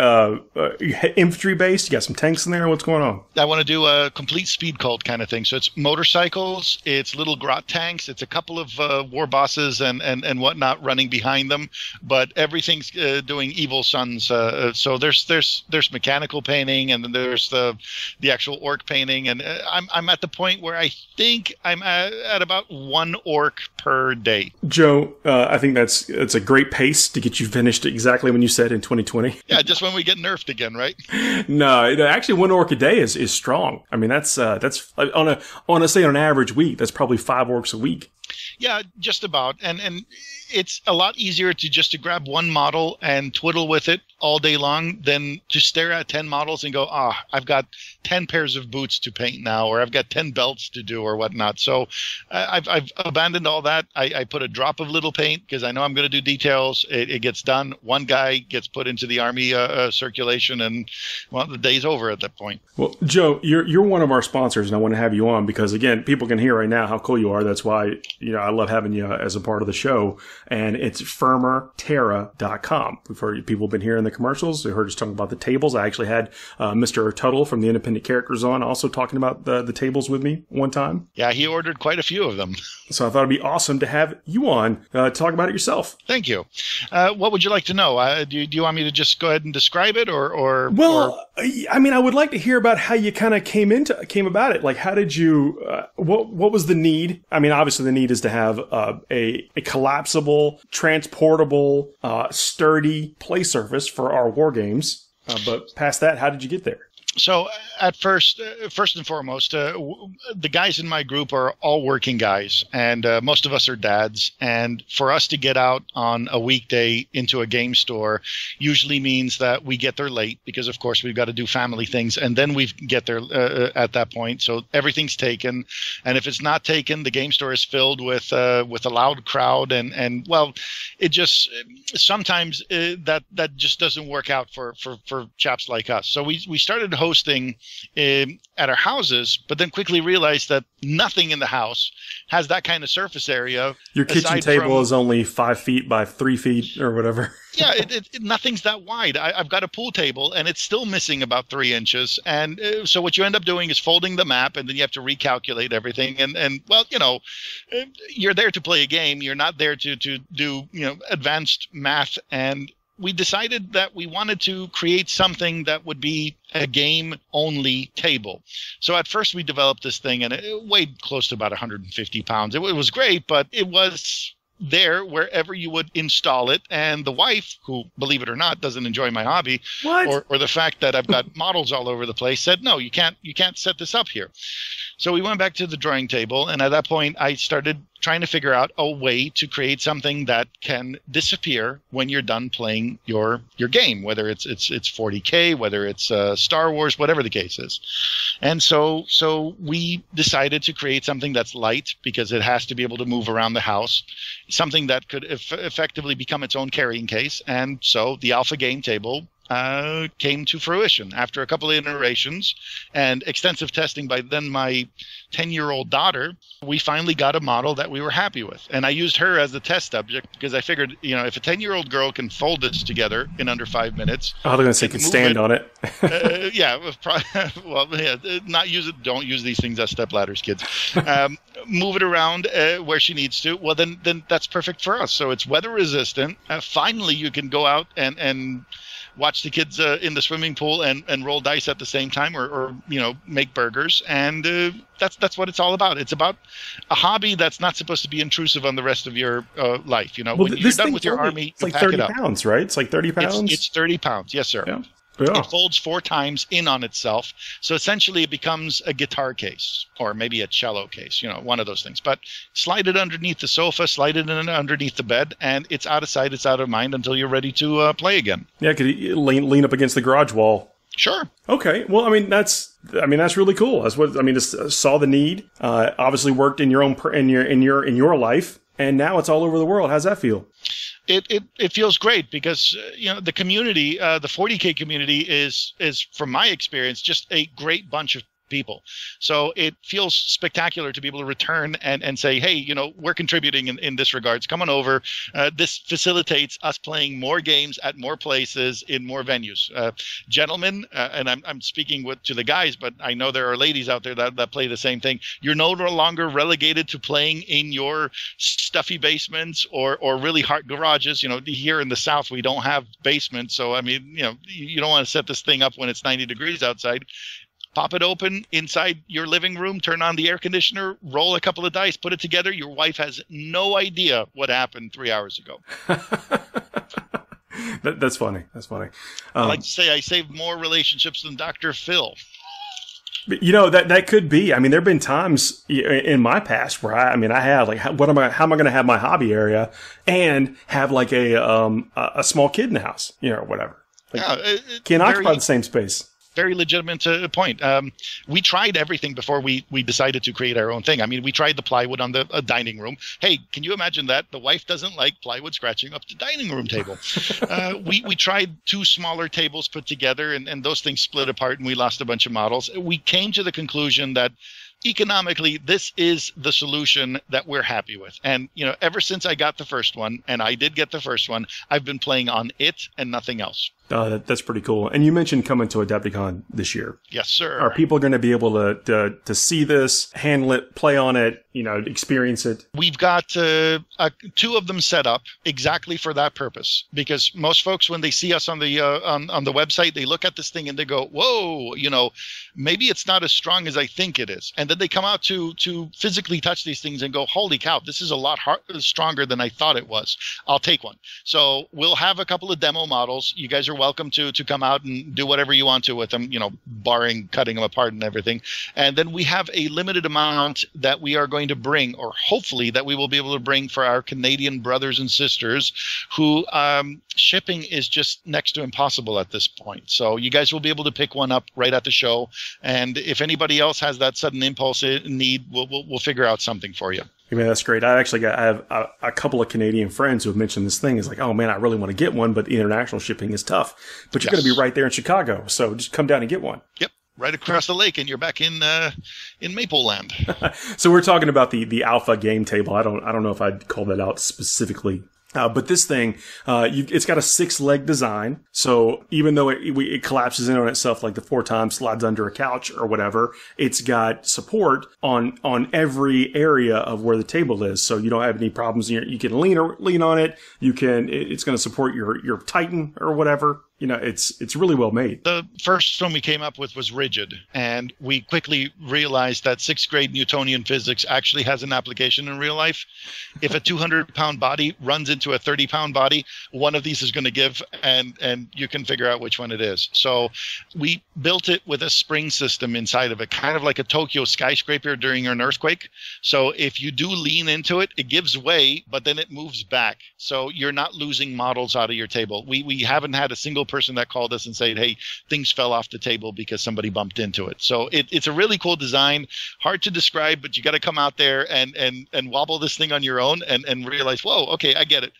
infantry based? You got some tanks in there? What's going on? I want to do a complete speed cult kind of thing. So it's motorcycles, it's little grot tanks, it's a couple of war bosses and whatnot running behind them, but everything's doing evil sons. So there's mechanical painting, and then there's the actual orc painting, and I'm at the point where I think I'm at about 1 orc per day. Joe, I think it's a great pace to get you finished exactly when you said in 2020. Yeah, just when we get nerfed again, right? No, actually 1 orc a day is strong. I mean, that's on an average week, that's probably 5 orcs a week. Yeah, just about. And it's a lot easier to grab one model and twiddle with it all day long than to stare at 10 models and go, I've got 10 pairs of boots to paint now, or I've got 10 belts to do or whatnot. So I've abandoned all that. I put a drop of little paint because I know I'm going to do details. It gets done. One guy gets put into the army circulation, and, well, the day's over at that point. Well, Joe, you're one of our sponsors, and I want to have you on because, again, people can hear right now how cool you are. That's why, I love having you as a part of the show. And it's firmerterra.com. We've heard people have been hearing the commercials. They heard us talking about the tables. I actually had Mr. Tuttle from the Independent Characters on also talking about the tables with me one time. Yeah, he ordered quite a few of them. So I thought it'd be awesome to have you on to talk about it yourself. Thank you. What would you like to know? Do you want me to just go ahead and describe it, or? Well, I mean, I would like to hear about how you kind of came about it. Like, how did you? What was the need? I mean, obviously the need is to have a collapsible, transportable, sturdy play surface for our war games. But past that, how did you get there? So at first and foremost, the guys in my group are all working guys, and most of us are dads. And for us to get out on a weekday into a game store usually means that we get there late because, of course, we've got to do family things, and then we get there at that point. So everything's taken, and if it's not taken, the game store is filled with a loud crowd, and well, it just sometimes that just doesn't work out for chaps like us. So we started hosting at our houses, but then quickly realized that nothing in the house has that kind of surface area. Your kitchen table is only 5 feet by 3 feet or whatever. Yeah, nothing's that wide. I've got a pool table, and it's still missing about 3 inches. And so what you end up doing is folding the map, and then you have to recalculate everything. And well, you're there to play a game. You're not there to do advanced math. And we decided that we wanted to create something that would be a game-only table. So at first we developed this thing, and it weighed close to about 150 pounds. It was great, but it was there wherever you would install it. And the wife, who, believe it or not, doesn't enjoy my hobby, or the fact that I've got models all over the place, said, no, you can't set this up here. So we went back to the drawing table, and at that point I started trying to figure out a way to create something that can disappear when you're done playing your game, whether it's 40k, whether it's Star Wars, whatever the case is. And so we decided to create something that's light because it has to be able to move around the house, something that could effectively become its own carrying case. And so the Alpha Game Table came to fruition after a couple of iterations and extensive testing by then my 10-year-old daughter. We finally got a model that we were happy with, and I used her as the test subject because I figured, if a 10-year-old girl can fold this together in under 5 minutes, they're going to say can stand on it. Not use it. Don't use these things as step ladders, kids. Move it around where she needs to. Well, then that's perfect for us. So it's weather resistant. Finally, you can go out and watch the kids in the swimming pool and roll dice at the same time, or make burgers, and that's what it's all about. It's about a hobby that's not supposed to be intrusive on the rest of your life. When you're done with your army, it's like 30 pounds, right? It's like 30 pounds. It's 30 pounds, yes, sir. Yeah. It folds 4 times in on itself. So essentially it becomes a guitar case or maybe a cello case, one of those things. But slide it underneath the sofa, slide it in underneath the bed, and it's out of sight, it's out of mind until you're ready to play again. Yeah, could you lean up against the garage wall? Sure. Okay. Well, that's really cool. That's what just saw the need. Obviously worked in your own in your life, and now it's all over the world. How's that feel? It feels great because the community, the 40k community is from my experience just a great bunch of people. So it feels spectacular to be able to return and say, hey, we're contributing in this regards. Come on over. This facilitates us playing more games at more places in more venues. Gentlemen, and I'm speaking to the guys, but I know there are ladies out there that play the same thing. You're no longer relegated to playing in your stuffy basements or really hard garages. Here in the South, we don't have basements. So, I mean, you don't want to set this thing up when it's 90 degrees outside. Pop it open inside your living room, turn on the air conditioner, roll a couple of dice, put it together. Your wife has no idea what happened 3 hours ago. That's funny. That's funny. I like to say I saved more relationships than Dr. Phil. That could be. I mean, there have been times in my past where I have like, how am I going to have my hobby area and have like a small kid in the house, or whatever. Like, can't occupy the same space. Very legitimate point. We tried everything before we decided to create our own thing. I mean, we tried the plywood on the dining room. Hey, can you imagine that? The wife doesn't like plywood scratching up the dining room table. We tried 2 smaller tables put together, and those things split apart, and we lost a bunch of models. We came to the conclusion that economically, this is the solution that we're happy with. And, ever since I got the first one, and I did get the first one, I've been playing on it and nothing else. That's pretty cool. And you mentioned coming to Adepticon this year. Yes, sir. Are people going to be able to see this, handle it, play on it, experience it? We've got 2 of them set up exactly for that purpose. Because most folks, when they see us on the website, they look at this thing and they go, whoa, maybe it's not as strong as I think it is. And then they come out to physically touch these things and go, holy cow, this is a lot stronger than I thought it was. I'll take one. So we'll have a couple of demo models. You guys are welcome to come out and do whatever you want to with them, barring cutting them apart and everything. And then we have a limited amount that we are going to bring, or hopefully that we will be able to bring for our Canadian brothers and sisters who shipping is just next to impossible at this point. So you guys will be able to pick one up right at the show. And if anybody else has that sudden impulse need, we'll figure out something for you. I mean, that's great. I have a couple of Canadian friends who have mentioned this thing. It's like, oh man, I really want to get one, but the international shipping is tough. But you're going to be right there in Chicago, so just come down and get one. Yep, right across the lake, and you're back in Maple Land. So we're talking about the alpha game table. I don't know if I'd call that out specifically. But this thing, it's got a 6-leg design. So even though it collapses in on itself like the 4 times slides under a couch or whatever, it's got support on every area of where the table is. So you don't have any problems. You can lean on it. It's going to support your Titan or whatever. It's really well made. The first one we came up with was rigid, and we quickly realized that 6th grade Newtonian physics actually has an application in real life. If a 200-pound body runs into a 30-pound body, one of these is going to give, and you can figure out which one it is. So we built it with a spring system inside of it, kind of like a Tokyo skyscraper during an earthquake. So if you do lean into it, it gives way, but then it moves back. So you're not losing models out of your table. We haven't had a single person that called us and said, hey, things fell off the table because somebody bumped into it. So it's a really cool design, hard to describe, but you got to come out there and wobble this thing on your own and realize, whoa, okay, I get it.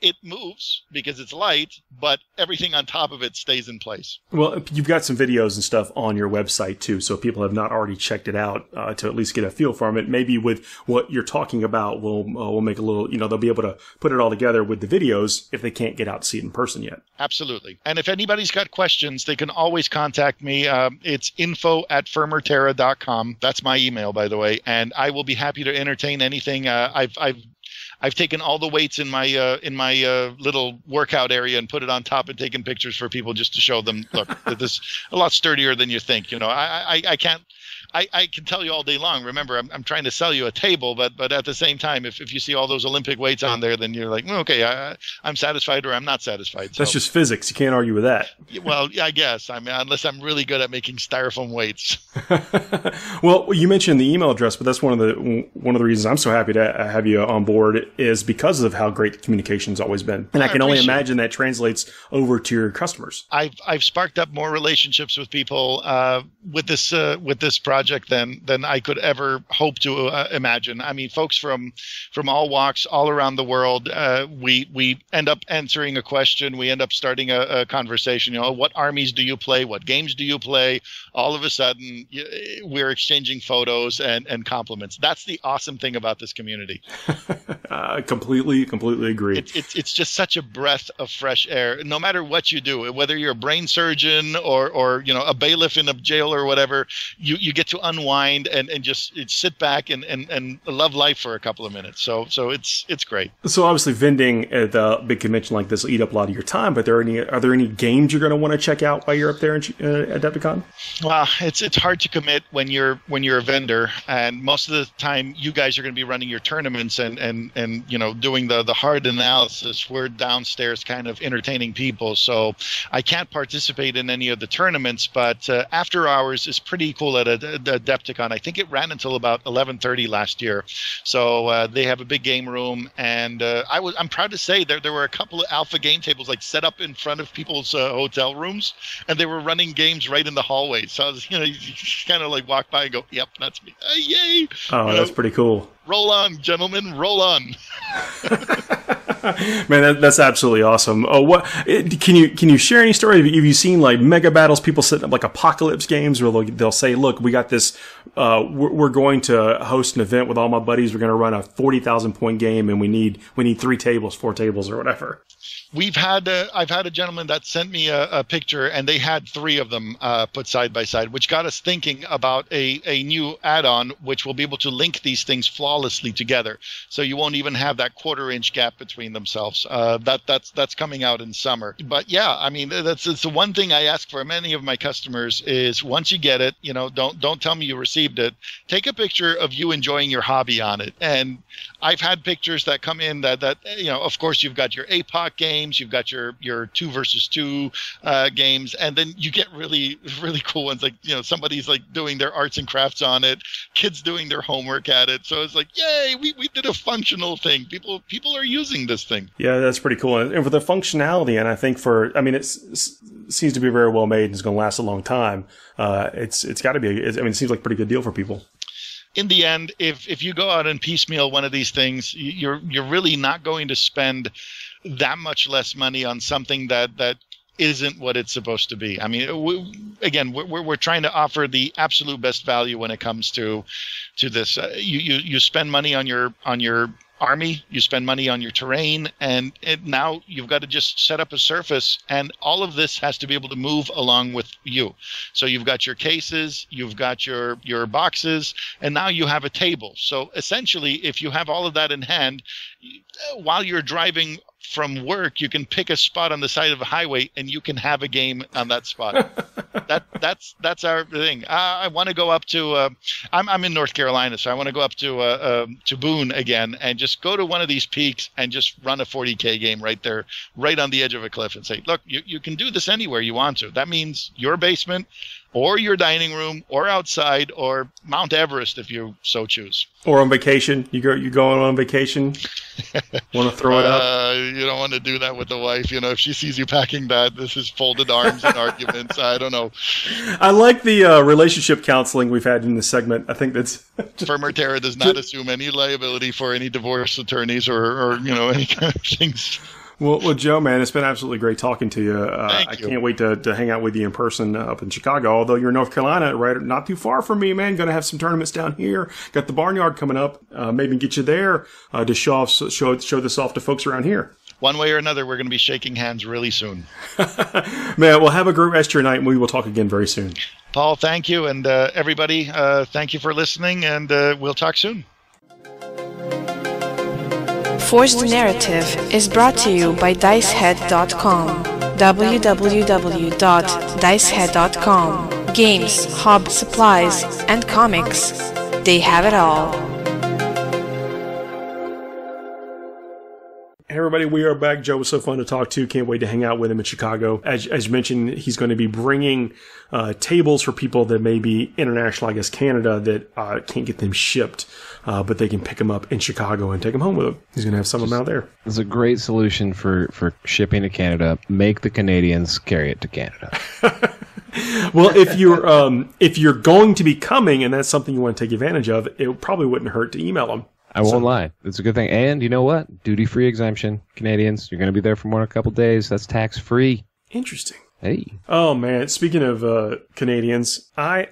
It moves because it's light, but everything on top of it stays in place. Well, you've got some videos and stuff on your website too, so if people have not already checked it out to at least get a feel from it, maybe with what you're talking about, we'll make a little, they'll be able to put it all together with the videos if they can't get out to see it in person yet. Absolutely. And if anybody's got questions, they can always contact me. It's info@firmerterra.com. That's my email, by the way, and I will be happy to entertain anything. I've taken all the weights in my little workout area and put it on top and taken pictures for people just to show them, look, that this is a lot sturdier than you think. I can't. I can tell you all day long. Remember, I'm trying to sell you a table, but at the same time, if you see all those Olympic weights on there, then you're like, okay, I'm satisfied or I'm not satisfied. That's just physics. You can't argue with that. Well, I guess. I mean, unless I'm really good at making styrofoam weights. Well, you mentioned the email address, but that's one of the reasons I'm so happy to have you on board is because of how great the communication's always been, and I can only imagine that translates over to your customers. I've sparked up more relationships with people with this project project than I could ever hope to imagine. I mean, folks from all walks, all around the world. We end up answering a question. We end up starting a conversation. You know, what armies do you play? What games do you play? All of a sudden, we're exchanging photos and compliments. That's the awesome thing about this community. Completely agree. It's just such a breath of fresh air. No matter what you do, whether you're a brain surgeon or you know, a bailiff in a jail or whatever, you get to unwind and just sit back and love life for a couple of minutes. So it's great. So obviously vending at a big convention like this will eat up a lot of your time, but are there any games you're going to want to check out while you're up there at Adepticon? Well, it's hard to commit when you're a vendor, and most of the time you guys are going to be running your tournaments and you know, doing the hard analysis. We're downstairs kind of entertaining people, so I can't participate in any of the tournaments, but after hours is pretty cool at Adepticon. I think it ran until about 11:30 last year. So they have a big game room, and I'm proud to say there were a couple of alpha game tables like set up in front of people's hotel rooms, and they were running games right in the hallway. So I was, you know, you kind of like walk by and go, "Yep, that's me." Yay! Oh, that's pretty cool. Roll on, gentlemen, roll on. Man, that's absolutely awesome. Oh, what can you share any story? Have you seen like mega battles? People setting up like apocalypse games where they'll say, "Look, we got this. We're going to host an event with all my buddies. We're going to run a 40,000 point game, and we need 4 tables, or whatever." I've had a gentleman that sent me a picture, and they had 3 of them put side by side, which got us thinking about a new add-on which will be able to link these things flawlessly together, so you won't even have that 1/4-inch gap between themselves. That's coming out in summer. But yeah, I mean, it's the one thing I ask for many of my customers is, once you get it, you know, don't tell me you received it. Take a picture of you enjoying your hobby on it. And I've had pictures that come in that you know, of course, you've got your APOC games, you've got your 2 versus 2 games, and then you get really, really cool ones, like, you know, somebody's like doing their arts and crafts on it, kids doing their homework at it. So it's like, yay, we did a functional thing. People are using this thing. Yeah, that's pretty cool. And for the functionality, and I think it seems to be very well made and it's going to last a long time. It's got to be. It seems like a pretty good deal for people. In the end, if you go out and piecemeal one of these things, you're really not going to spend that much less money on something that isn't what it's supposed to be. I mean, we're trying to offer the absolute best value when it comes to this. You spend money on your army, you spend money on your terrain, and now you've got to just set up a surface, and all of this has to be able to move along with you. So you've got your cases, you've got your boxes, and now you have a table. So essentially, if you have all of that in hand, while you're driving from work, you can pick a spot on the side of a highway and you can have a game on that spot. That's our thing. I want to go up to I'm in North Carolina, so I want to go up to Boone again and just go to one of these peaks and just run a 40k game right there, right on the edge of a cliff, and say, look, you can do this anywhere you want to. That means your basement, or your dining room, or outside, or Mount Everest if you so choose. Or on vacation. You going on vacation? Want to throw it up? You don't want to do that with the wife. You know, if she sees you packing that, this is folded arms and arguments. I don't know. I like the relationship counseling we've had in this segment. I think that's... Firmer Terra does not assume any liability for any divorce attorneys or you know, any kind of things. Well, Joe, man, it's been absolutely great talking to you. Thank you. I can't wait to hang out with you in person up in Chicago. Although you're in North Carolina, right, not too far from me, man. Going to have some tournaments down here. Got the Barnyard coming up. Maybe get you there to show this off to folks around here. One way or another, we're going to be shaking hands really soon. Man, well, have a great rest of your night, and we will talk again very soon. Paul, thank you, and everybody, thank you for listening, and we'll talk soon. Forced Narrative is brought to you by Dicehead.com. www.dicehead.com. Games, hobby, supplies, and comics. They have it all. Hey everybody, we are back. Joe was so fun to talk to. Can't wait to hang out with him in Chicago. As mentioned, he's going to be bringing tables for people that may be international, I guess Canada, that can't get them shipped, but they can pick them up in Chicago and take them home with them. He's going to have some of them out there. It's a great solution for shipping to Canada. Make the Canadians carry it to Canada. Well, if you're going to be coming and that's something you want to take advantage of, it probably wouldn't hurt to email them. I won't lie. It's a good thing. And you know what? Duty-free exemption. Canadians, you're going to be there for more than a couple days. That's tax-free. Interesting. Hey. Oh, man. Speaking of Canadians, I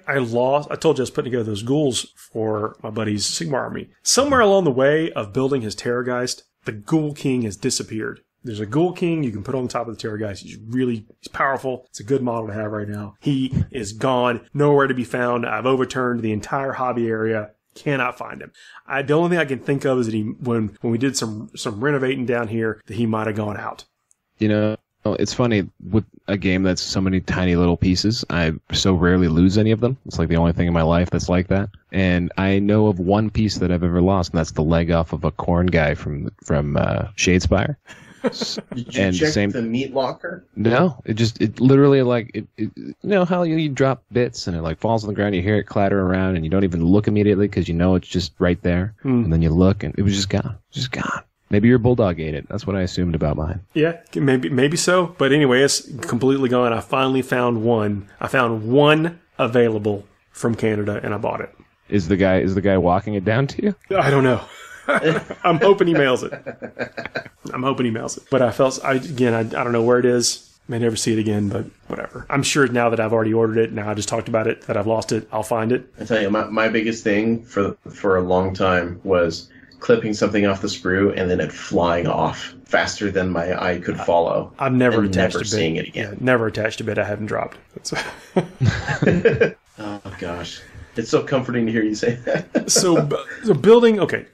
told you I was putting together those ghouls for my buddy's Sigmar army. Somewhere along the way of building his Terrorgeist, the Ghoul King has disappeared. There's a Ghoul King you can put on top of the Terrorgeist. He's powerful. It's a good model to have right now. He is gone. Nowhere to be found. I've overturned the entire hobby area. Cannot find him. The only thing I can think of is that when we did some renovating down here, that he might have gone out. You know, it's funny with a game that's so many tiny little pieces. I so rarely lose any of them. It's like the only thing in my life that's like that. And I know of one piece that I've ever lost, and that's the leg off of a corn guy from Shadowspear. Did you check the meat locker? No, it literally you know how you drop bits and it like falls on the ground, you hear it clatter around and you don't even look immediately because you know it's just right there. And then you look and it was just gone. Maybe your bulldog ate it. That's what I assumed about mine. Yeah, maybe so. But anyway, it's completely gone. I finally found one. I found one available from Canada and I bought it. Is the guy walking it down to you? I don't know. I'm hoping he mails it. But I don't know where it is. May never see it again, but whatever. I'm sure now that I've already ordered it, now I just talked about it, that I've lost it, I'll find it. I tell you, my biggest thing for a long time was clipping something off the sprue and then it flying off faster than my eye could follow. I've never attached a bit. Seeing it again. Yeah, never attached a bit I haven't dropped. Oh, gosh. It's so comforting to hear you say that. So building, okay.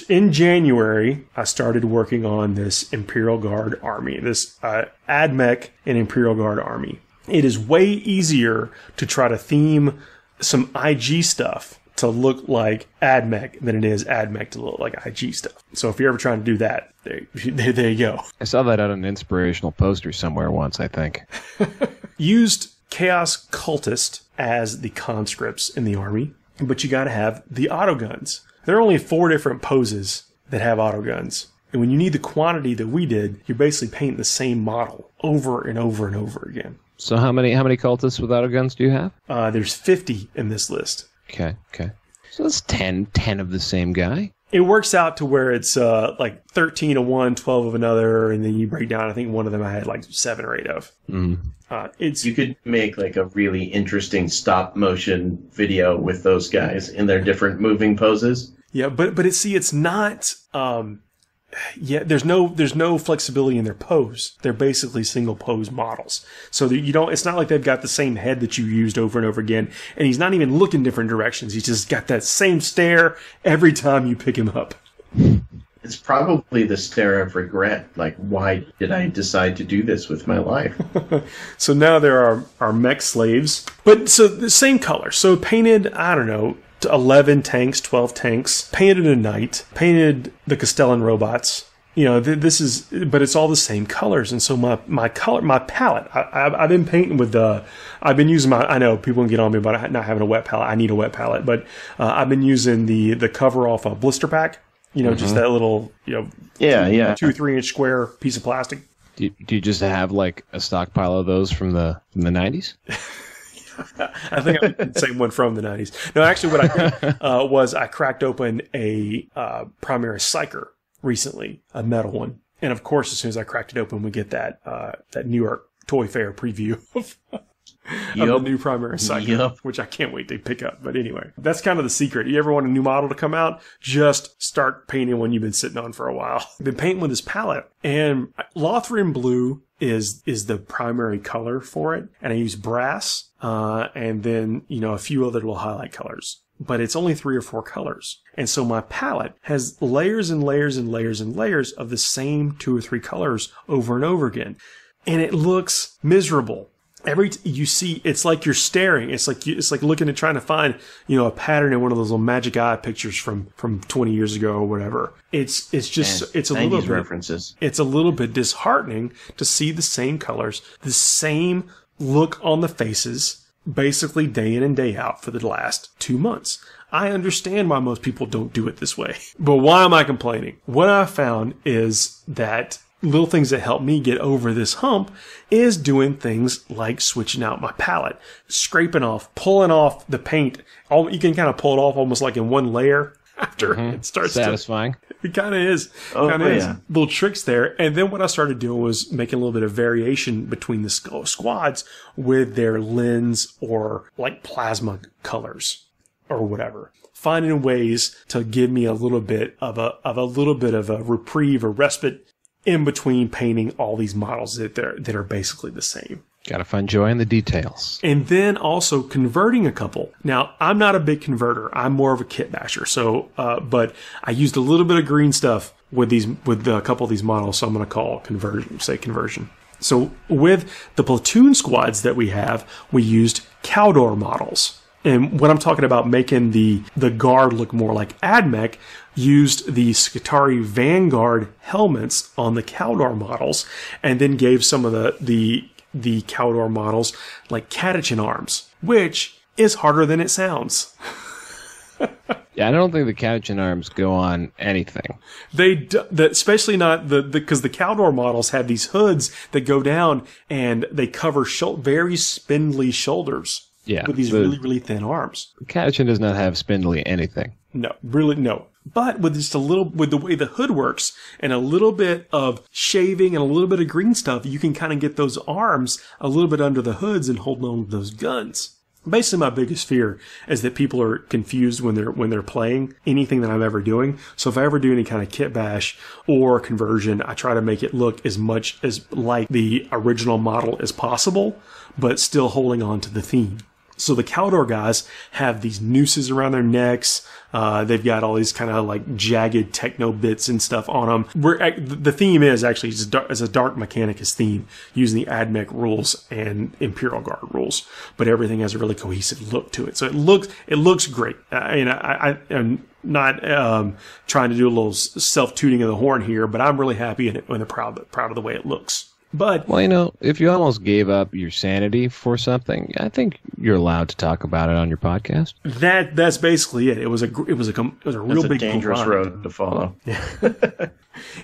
In January, I started working on this Imperial Guard army, this AdMech and Imperial Guard army. It is way easier to try to theme some IG stuff to look like AdMech than it is AdMech to look like IG stuff. So if you're ever trying to do that, there you go. I saw that on an inspirational poster somewhere once, I think. Used Chaos Cultist as the conscripts in the army, but you got to have the autoguns. There are only 4 different poses that have autoguns. And when you need the quantity that we did, you're basically painting the same model over and over and over again. So how many cultists with autoguns do you have? There's 50 in this list. Okay. So that's 10 of the same guy. It works out to where it's like 13 of one, 12 of another, and then you break down, I think one of them I had like 7 or 8 of. You could make like a really interesting stop motion video with those guys in their different moving poses. Yeah, but it's not. There's no flexibility in their pose. They're basically single pose models. So that you don't. It's not like they've got the same head that you used over and over again. And he's not even looking different directions. He's just got that same stare every time you pick him up. It's probably the stare of regret. Like, why did I decide to do this with my life? So now there are mech slaves, but so the same color. So painted, I don't know, 11 tanks, 12 tanks, painted a knight, painted the Castellan robots. You know, but it's all the same colors. And so my palette, I've been painting with I've been using I know people can get on me about not having a wet palette. I need a wet palette, but I've been using the cover off a blister pack. You know, just that little, 2-3 inch square piece of plastic. Do you just have like a stockpile of those from the 90s? I think I did the same one from the 90s. No, actually what I did was I cracked open a Primaris Psyker recently, a metal one. And of course, as soon as I cracked it open, we get that New York Toy Fair preview of the new Primaris Psyker, which I can't wait to pick up. But anyway, that's kind of the secret. You ever want a new model to come out? Just start painting one you've been sitting on for a while. I've been painting with this palette, and Lothrian Blue is the primary color for it. And I use brass, and then, a few other little highlight colors. But it's only 3 or 4 colors. And so my palette has layers and layers and layers and layers of the same 2 or 3 colors over and over again. And it looks miserable. You see, it's like you're staring. It's like looking at trying to find, a pattern in one of those little magic eye pictures from 20 years ago or whatever. It's a little bit references. It's a little bit disheartening to see the same colors, the same look on the faces, basically day in and day out for the last 2 months. I understand why most people don't do it this way, but why am I complaining? What I found is that little things that help me get over this hump is doing things like switching out my palette, scraping off, pulling off the paint. You can kind of pull it off almost like in one layer after it starts satisfying. It kind of is. Little tricks there. And then what I started doing was making a little bit of variation between the squads with their lens or like plasma colors or whatever. Finding ways to give me a little bit of a reprieve or respite in between painting all these models that are basically the same. Got to find joy in the details. And then also converting a couple. Now, I'm not a big converter. I'm more of a kit basher. So, but I used a little bit of green stuff with a couple of these models. So I'm going to call conversion. So with the platoon squads that we have, we used Cawdor models. And when I'm talking about making the guard look more like AdMech, used the Skitarii Vanguard helmets on the Cawdor models, and then gave some of the Cawdor models like catechin arms, which is harder than it sounds. Yeah, I don't think the catechin arms go on anything. Especially not because the Cawdor models have these hoods that go down and they cover very spindly shoulders. Yeah, with these really, really thin arms. The catechin does not have spindly anything. No, really, no. But with the way the hood works and a little bit of shaving and a little bit of green stuff, you can kind of get those arms a little bit under the hoods and hold on to those guns. Basically, my biggest fear is that people are confused when they're playing anything that I'm ever doing. So if I ever do any kind of kit bash or conversion, I try to make it look as much as like the original model as possible, but still holding on to the theme. So the Cawdor guys have these nooses around their necks. They've got all these kind of like jagged techno bits and stuff on them. The theme is actually as a Dark Mechanicus theme using the AdMech rules and Imperial Guard rules, but everything has a really cohesive look to it. So it looks great. I'm not trying to do a little self-tooting of the horn here, but I'm really happy and proud of the way it looks. But well, if you almost gave up your sanity for something, I think you're allowed to talk about it on your podcast. That's basically it. It was a real big dangerous grind. road to follow.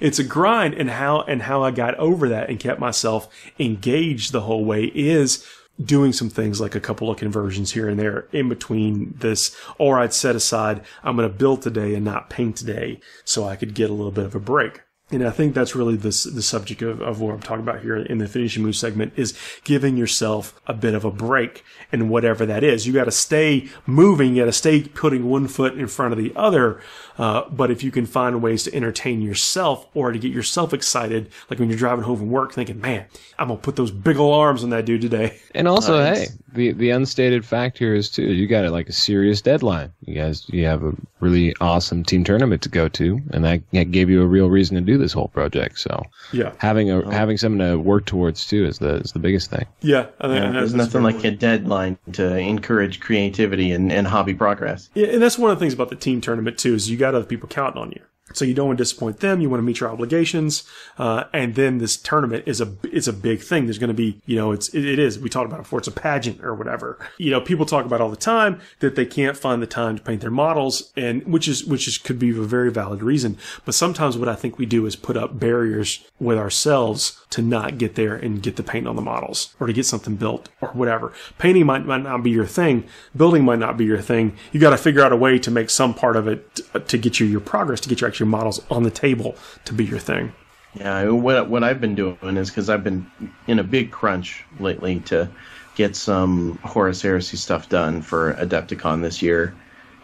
It's a grind, and how I got over that and kept myself engaged the whole way is doing some things like a couple of conversions here and there in between this, or I'd set aside, I'm going to build today and not paint today so I could get a little bit of a break. And I think that's really the subject of what I'm talking about here in the finishing move segment is giving yourself a bit of a break in whatever that is. You got to stay moving. You got to stay putting one foot in front of the other. But if you can find ways to entertain yourself or to get yourself excited, like when you're driving home from work thinking, man, I'm going to put those big old arms on that dude today. And also, hey, the unstated fact here is, too, you got like a serious deadline. You have a really awesome team tournament to go to, and that gave you a real reason to do this whole project. So yeah, having something to work towards, too, is the biggest thing. Yeah. There's nothing like a deadline to encourage creativity and hobby progress. Yeah, and that's one of the things about the team tournament, too, is you got other people counting on you. So you don't want to disappoint them. You want to meet your obligations. And then this tournament is a big thing. There's going to be, it is. We talked about it before. It's a pageant or whatever. People talk about all the time that they can't find the time to paint their models, and which could be a very valid reason. But sometimes what I think we do is put up barriers with ourselves to not get there and get the paint on the models or to get something built or whatever. Painting might not be your thing. Building might not be your thing. You got to figure out a way to make some part of it to get you your progress, to get your models on the table to be your thing. Yeah, what I've been doing is because I've been in a big crunch lately to get some Horus Heresy stuff done for Adepticon this year,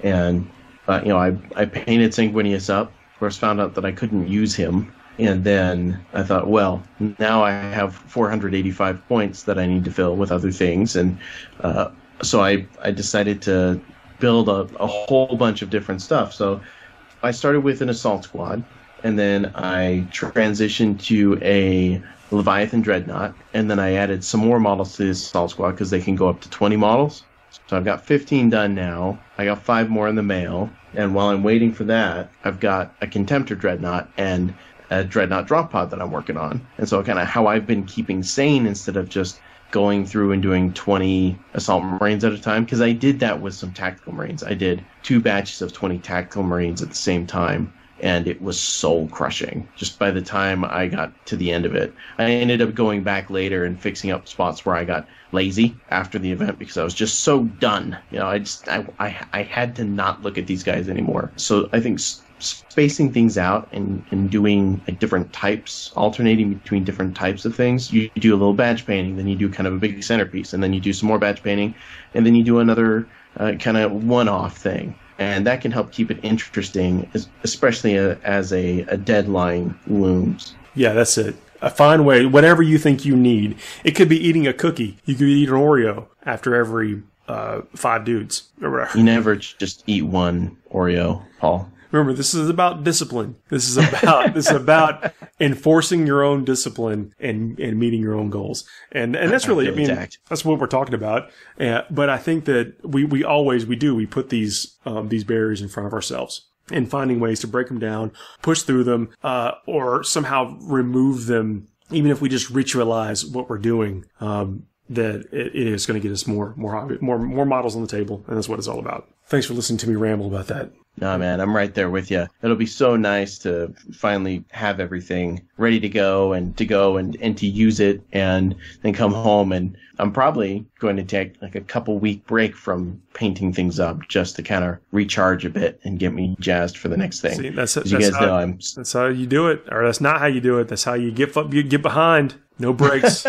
and I painted Sanguinius up. Of course, found out that I couldn't use him, and then I thought, well, now I have 485 points that I need to fill with other things, and so I decided to build a whole bunch of different stuff. So I started with an assault squad, and then I transitioned to a Leviathan Dreadnought, and then I added some more models to the assault squad because they can go up to 20 models. So I've got 15 done now. I got 5 more in the mail, and while I'm waiting for that, I've got a Contemptor Dreadnought and a Dreadnought drop pod that I'm working on. And so kind of how I've been keeping sane instead of just going through and doing 20 Assault Marines at a time, because I did that with some Tactical Marines. I did 2 batches of 20 Tactical Marines at the same time, and it was soul crushing. Just by the time I got to the end of it, I ended up going back later and fixing up spots where I got lazy after the event because I was just so done. You know, I had to not look at these guys anymore. So I think spacing things out and doing like different types, alternating between different types of things. You do a little badge painting, then you do kind of a big centerpiece, and then you do some more badge painting, and then you do another kind of one-off thing. And that can help keep it interesting, especially as a deadline looms. Yeah, that's it. A fine way, whatever you think you need. It could be eating a cookie. You could eat an Oreo after every 5 dudes or whatever. You never just eat one Oreo, Paul. Remember, this is about discipline. This is about enforcing your own discipline and meeting your own goals. And that's really, I mean, that's what we're talking about. But I think that we put these barriers in front of ourselves and finding ways to break them down, push through them, or somehow remove them, even if we just ritualize what we're doing. That it is going to get us more models on the table, and that's what it's all about. Thanks for listening to me ramble about that. No, man, I'm right there with you. It'll be so nice to finally have everything ready to go and to use it, and then come home. And I'm probably going to take like a couple week break from painting things up just to kind of recharge a bit and get me jazzed for the next thing. See, that's how you do it, or that's not how you do it. That's how you get behind. No breaks.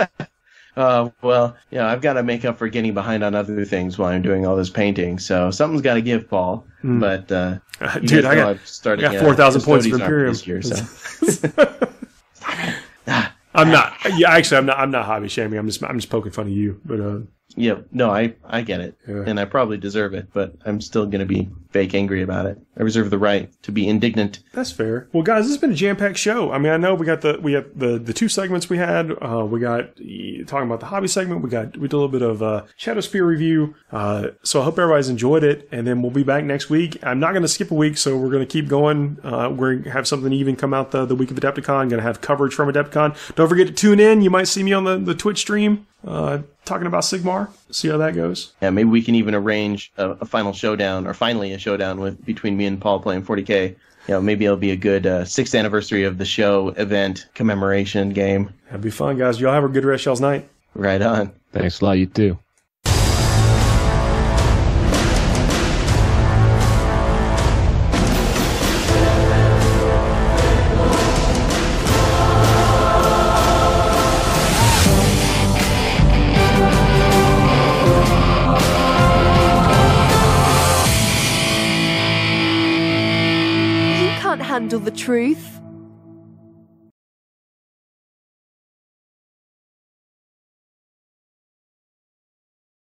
Well, yeah, I've got to make up for getting behind on other things while I'm doing all this painting. So something's got to give, Paul. But dude, I got 4,000 points of Imperium this year. So. I'm not. Yeah, actually, I'm not hobby shaming. I'm just poking fun of you. But yeah, no, I get it, and I probably deserve it. But I'm still going to be fake angry about it. I reserve the right to be indignant. That's fair. Well, guys, this has been a jam-packed show. I mean, I know we have the 2 segments we had. We got talking about the hobby segment. We did a little bit of Shadowspear review. So I hope everybody's enjoyed it. And then we'll be back next week. I'm not going to skip a week, so we're going to keep going. We're going to have something even come out the week of Adepticon. Going to have coverage from Adepticon. Don't forget to tune in. You might see me on the Twitch stream talking about Sigmar. See how that goes. Yeah, maybe we can even arrange a final showdown, or finally a showdown between me and Paul playing 40k. You know, maybe it'll be a good 6th anniversary of the show event commemoration game. That'd be fun, guys. Y'all have a good rest of y'all's night. Right on. Thanks a lot, you too. Handle the truth.